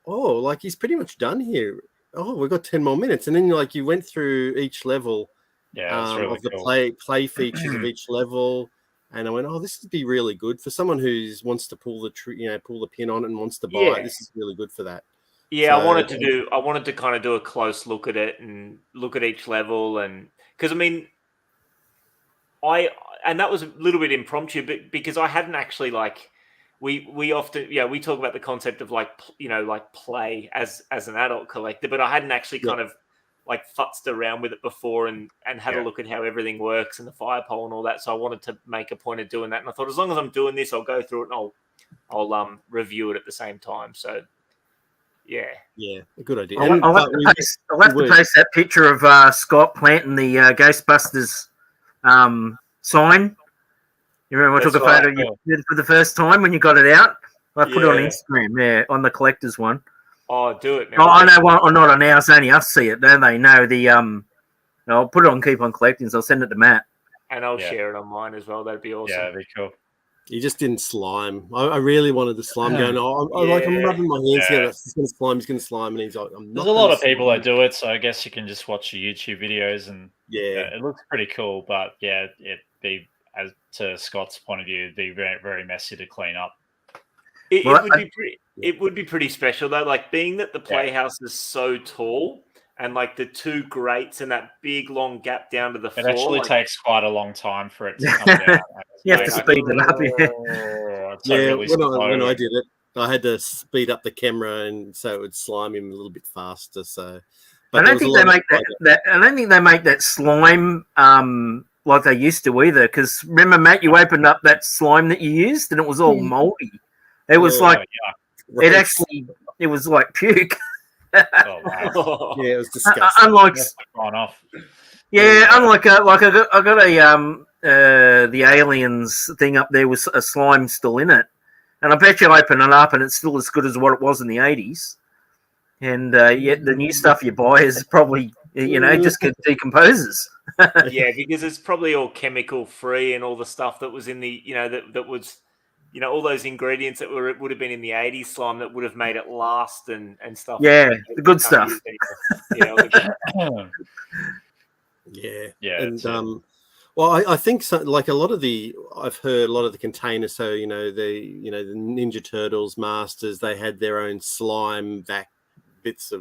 oh, like he's pretty much done here. Oh, we've got 10 more minutes, and then you went through each level really of the cool. play features of each level. And I went, oh, this would be really good for someone who wants to pull the pin on it and wants to buy it. This is really good for that. Yeah, so, I wanted to kind of do a close look at it and look at each level, and because I mean, and that was a little bit impromptu, but because I hadn't actually like we often we talk about the concept of like play as an adult collector, but I hadn't actually kind of like futzed around with it before and had a look at how everything works and the fire pole and all that. So I wanted to make a point of doing that. And I thought, as long as I'm doing this, I'll go through it and I'll review it at the same time. So yeah, a good idea. I'll have to post that picture of Scott planting the Ghostbusters sign. You remember I took a photo you did for the first time when you got it out? I put it on Instagram, on the collector's one. Oh, do it. I know one, or not on ours. Only us see it, don't they? No, I'll put it on Keep on Collecting. So I'll send it to Matt, and I'll share it on mine as well. That'd be awesome. Yeah, that'd be cool. You just didn't slime. I really wanted the slime going. I'm rubbing my hands together. He's going to slime. He's going to slime, and he's like, I'm not. There's a lot of people that do it, so I guess you can just watch the YouTube videos, and it looks pretty cool. But it'd be, as to Scott's point of view, it'd be very, very messy to clean up. It would be pretty special though, like being that the playhouse is so tall and like the two grates and that big long gap down to the floor. It actually takes quite a long time for it to come down. You have to speed it up. When I did it, I had to speed up the camera and so it would slime him a little bit faster. So, I don't think they make that. I don't think they make that slime like they used to either. Because remember, Matt, you opened up that slime that you used and it was all moldy. It was it was like puke. Oh, wow. Yeah, it was disgusting. Unlike I got the Aliens thing up there with a slime still in it, and I bet you open it up and it's still as good as what it was in the 80s. And yet the new stuff you buy is probably just decomposes. Yeah, because it's probably all chemical free and all the stuff that was in the that was. All those ingredients that would have been in the 80s slime that would have made it last and stuff. Yeah, the good stuff. And I think so, like I've heard a lot of the containers. So the Ninja Turtles masters, they had their own slime vac bits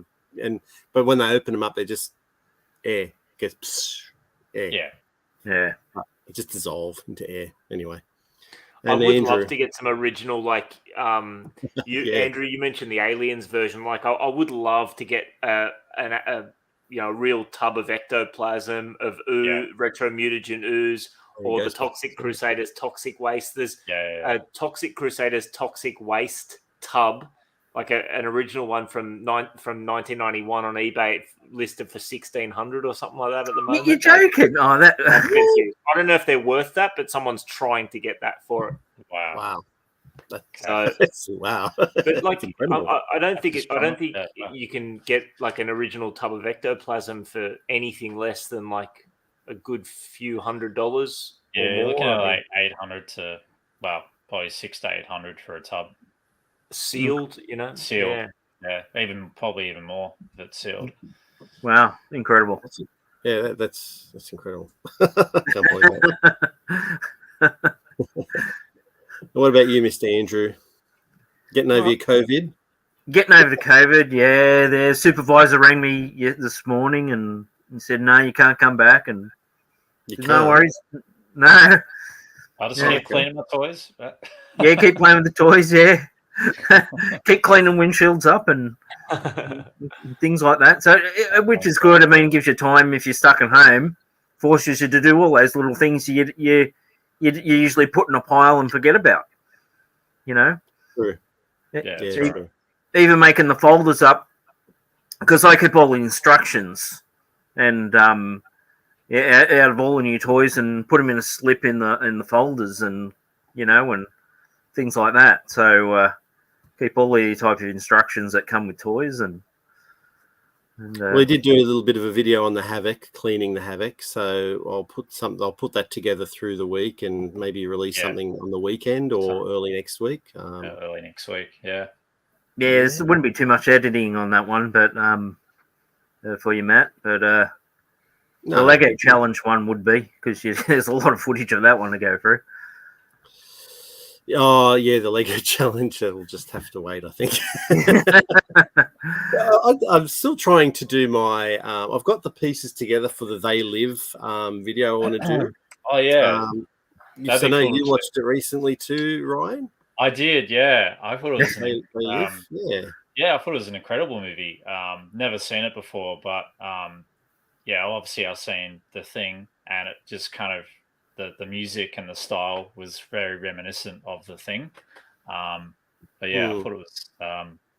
but when they open them up, they just air gets air. Yeah. It just dissolve into air anyway. I would love to get some original, like Andrew, you mentioned the Aliens version. Like, I would love to get a real tub of ectoplasm of retro mutagen ooze, or the Toxic Crusaders toxic waste. There's a Toxic Crusaders toxic waste tub, like an original one from 1991 on eBay, listed for $1,600 or something like that at the moment. You're joking? Oh, that. I don't know if they're worth that, but someone's trying to get that for it. Wow. Wow. But like, I don't think you can get like an original tub of ectoplasm for anything less than like a good few $100. Yeah, you're looking at like 800 to probably 600 to 800 for a tub. Sealed, Sealed. Yeah, probably even more if it's sealed. Wow, incredible. That's incredible. Can't believe that. What about you, Mr. Andrew? Getting over your COVID? Getting over the COVID, yeah. The supervisor rang me this morning and said, no, you can't come back. And no worries. No. I'll just keep cleaning my toys. Yeah, keep playing with the toys, yeah. Keep cleaning windshields up and things like that. So, which is good. I mean, it gives you time if you're stuck at home, forces you to do all those little things you usually put in a pile and forget about. you know. True. True. Even making the folders up, because I keep all the instructions and out of all the new toys and put them in a slip in the folders and and things like that. So keep all the type of instructions that come with toys and we did do a little bit of a video on the Havoc, cleaning the Havoc. So I'll put that together through the week and maybe release something on the weekend or early next week. Early next week, yeah. There wouldn't be too much editing on that one, but for you, Matt. But the Lego Challenge one would be, because there's a lot of footage of that one to go through. Oh yeah, the Lego Challenge. It'll just have to wait, I think. I'm still trying to do my. I've got the pieces together for the They Live video I want to do. Oh yeah. So no, you watched it recently too, Ryan? I did, yeah. I thought it was I thought it was an incredible movie. Never seen it before, but obviously I've seen The Thing, and it just kind of the music and the style was very reminiscent of The Thing. I thought it was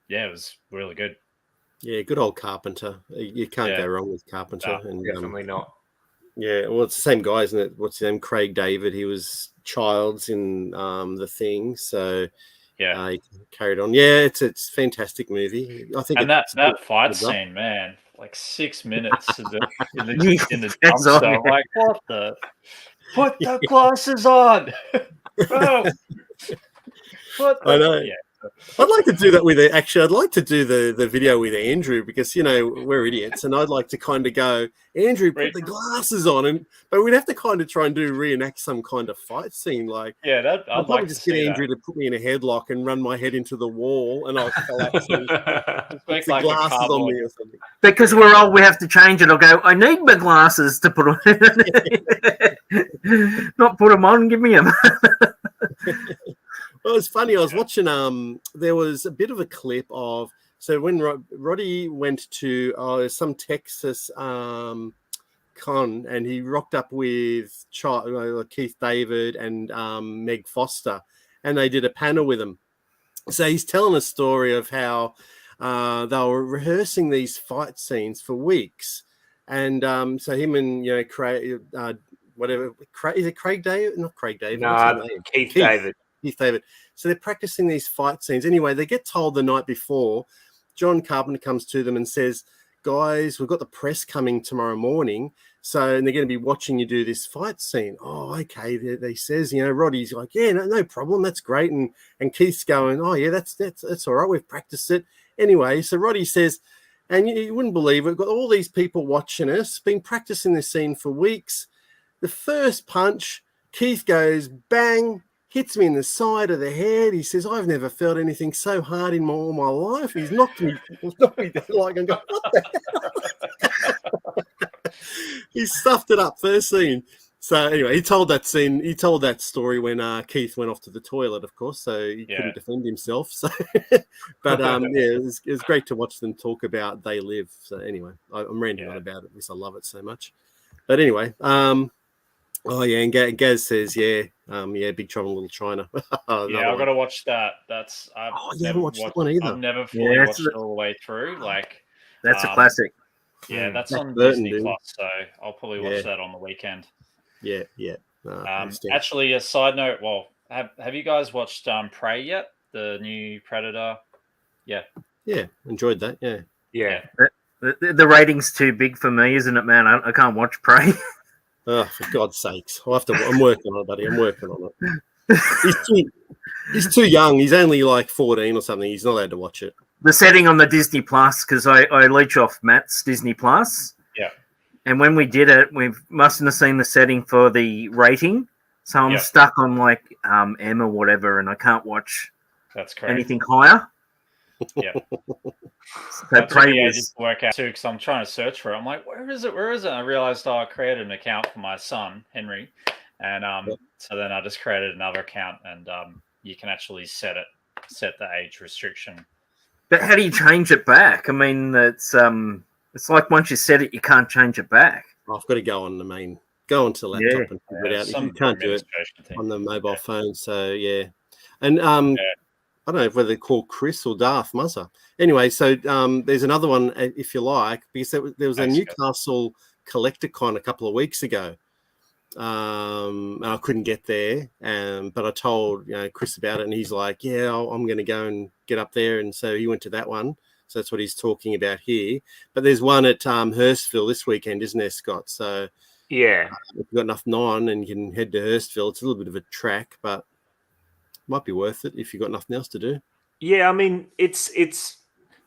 it was really good. Yeah, good old Carpenter. You can't go wrong with Carpenter. No, definitely not. Yeah, well, it's the same guy, isn't it? What's his name? Craig David. He was Childs in The Thing, so he carried on. Yeah, it's a fantastic movie. I think. And that fight scene, man, like 6 minutes in the dumpster. Like, what the? Put the glasses on, bro. I know. Yeah. I'd like to do that with it. Actually, I'd like to do the video with Andrew because we're idiots, and I'd like to kind of go, Andrew, put the glasses on, but we'd have to kind of try and reenact some kind of fight scene. Like, I'd probably like just to get see Andrew that. to put me in a headlock and run my head into the wall, and I'll collapse and make the like glasses on me or something. Because we're old, we have to change it. I'll go, I need my glasses to put on. Not put them on, give me them. Well, it's funny. I was watching. There was a bit of a clip of when Roddy went to some Texas con, and he rocked up with Keith David and Meg Foster, and they did a panel with him. So he's telling a story of how they were rehearsing these fight scenes for weeks, and so him and Craig, is it Craig David? Not Craig David. No, Keith David. Keith David. So they're practicing these fight scenes. Anyway, they get told the night before. John Carpenter comes to them and says, "Guys, we've got the press coming tomorrow morning, and they're going to be watching you do this fight scene." Oh, okay. They says, Roddy's like, "Yeah, no problem. That's great." And Keith's going, "Oh yeah, that's all right. We've practiced it." Anyway, so Roddy says, and you wouldn't believe it, we've got all these people watching us, been practicing this scene for weeks. The first punch, Keith goes bang. Hits me in the side of the head. He says, "I've never felt anything so hard in all my life." He's knocked me down like I'm going, what the hell? He stuffed it up first scene. So anyway, he told that story when Keith went off to the toilet, of course, so he couldn't defend himself. So, but it was great to watch them talk about They Live. So anyway, I'm ranting on about it because I love it so much. But anyway, oh yeah, and Gaz says, Big Trouble in Little China. I've got to watch that. You haven't watched that one either. I've never fully watched it all the way through. Like, that's a classic. Yeah, that's on Disney Plus, so I'll probably watch that on the weekend. Yeah. Actually, a side note. Well, have you guys watched Prey yet? The new Predator. Yeah. Yeah, enjoyed that. Yeah. The rating's too big for me, isn't it, man? I can't watch Prey. Oh, for God's sakes. I'm working on it, buddy. I'm working on it. He's too young. He's only like 14 or something. He's not allowed to watch it. The setting on the Disney Plus, because I leech off Matt's Disney Plus. Yeah. And when we did it, we mustn't have seen the setting for the rating. So I'm stuck on like M or whatever, and I can't watch anything higher. Yeah. So Prey just work out too, because I'm trying to search for it. I'm like, where is it? And I realized I created an account for my son Henry, and so then I just created another account, and you can actually set the age restriction. But how do you change it back? I mean, it's like once you set it, you can't change it back. I've got to go onto the laptop and figure it out. You can't do it on the mobile phone. So And I don't know whether they're called Chris or Darth Muzzer. Anyway, so there's another one if you like, because there was a Newcastle Collector-Con a couple of weeks ago. And I couldn't get there, but I told Chris about it, and he's like, "Yeah, I'm going to go and get up there." And so he went to that one. So that's what he's talking about here. But there's one at Hurstville this weekend, isn't there, Scott? So yeah, if you've got nothing on and you can head to Hurstville, it's a little bit of a track, but might be worth it if you've got nothing else to do. Yeah, I mean, it's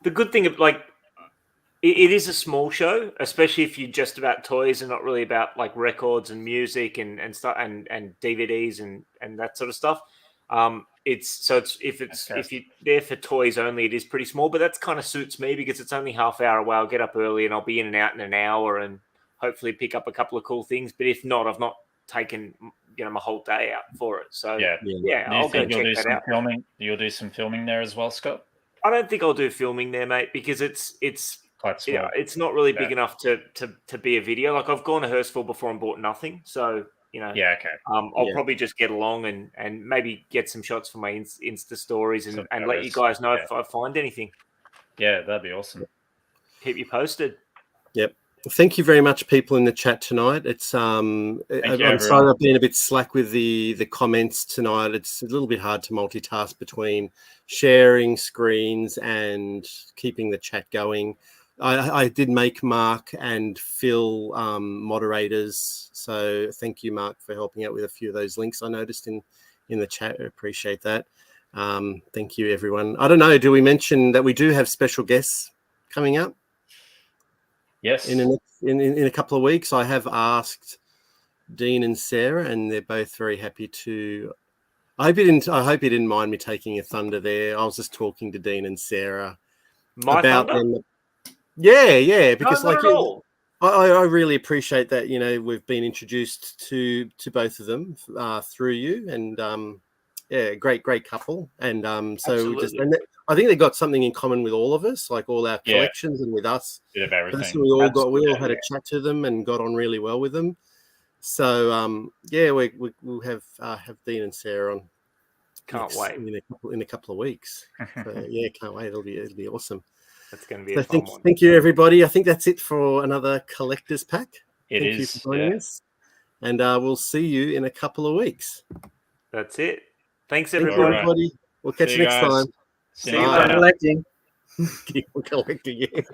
the good thing of it is a small show, especially if you're just about toys and not really about like records and music and stuff and DVDs and that sort of stuff. If you're there for toys only, it is pretty small, but that kind of suits me because it's only half hour away. I'll get up early and I'll be in and out in an hour and hopefully pick up a couple of cool things. But if not, I've not taken my whole day out for it. So yeah, I'll go check that out. You'll do some filming there as well, Scott? I don't think I'll do filming there, mate, because it's quite small. It's not really big enough to be a video. Like I've gone to Hurstville before and bought nothing, so Yeah, okay. I'll probably just get along and maybe get some shots for my Insta stories and let you guys know if I find anything. Yeah, that'd be awesome. Keep you posted. Yep. Thank you very much, people in the chat tonight. It's I'm sorry I've been a bit slack with the comments tonight. It's a little bit hard to multitask between sharing screens and keeping the chat going. I did make Mark and Phil moderators, so thank you, Mark, for helping out with a few of those links I noticed in the chat. I appreciate that. Thank you, everyone. I don't know, do we mention that we do have special guests coming up? Yes. In a couple of weeks, I have asked Dean and Sarah, and they're both very happy to. I hope you didn't mind me taking a thunder there. I was just talking to Dean and Sarah about them. Yeah, because I really appreciate that. We've been introduced to both of them through you, and great couple, and I think they got something in common with all of us, like all our collections and with us. Bit of everything. So we all had a chat to them and got on really well with them. So we'll have Dean and Sarah on. Can't wait in a couple of weeks. So, can't wait. It'll be awesome. That's going to be a fun one. Thank you, everybody. I think that's it for another collector's pack. Thank you for joining us, and we'll see you in a couple of weeks. That's it. Thanks, everybody. We'll catch you next time. See you later. Keep collecting.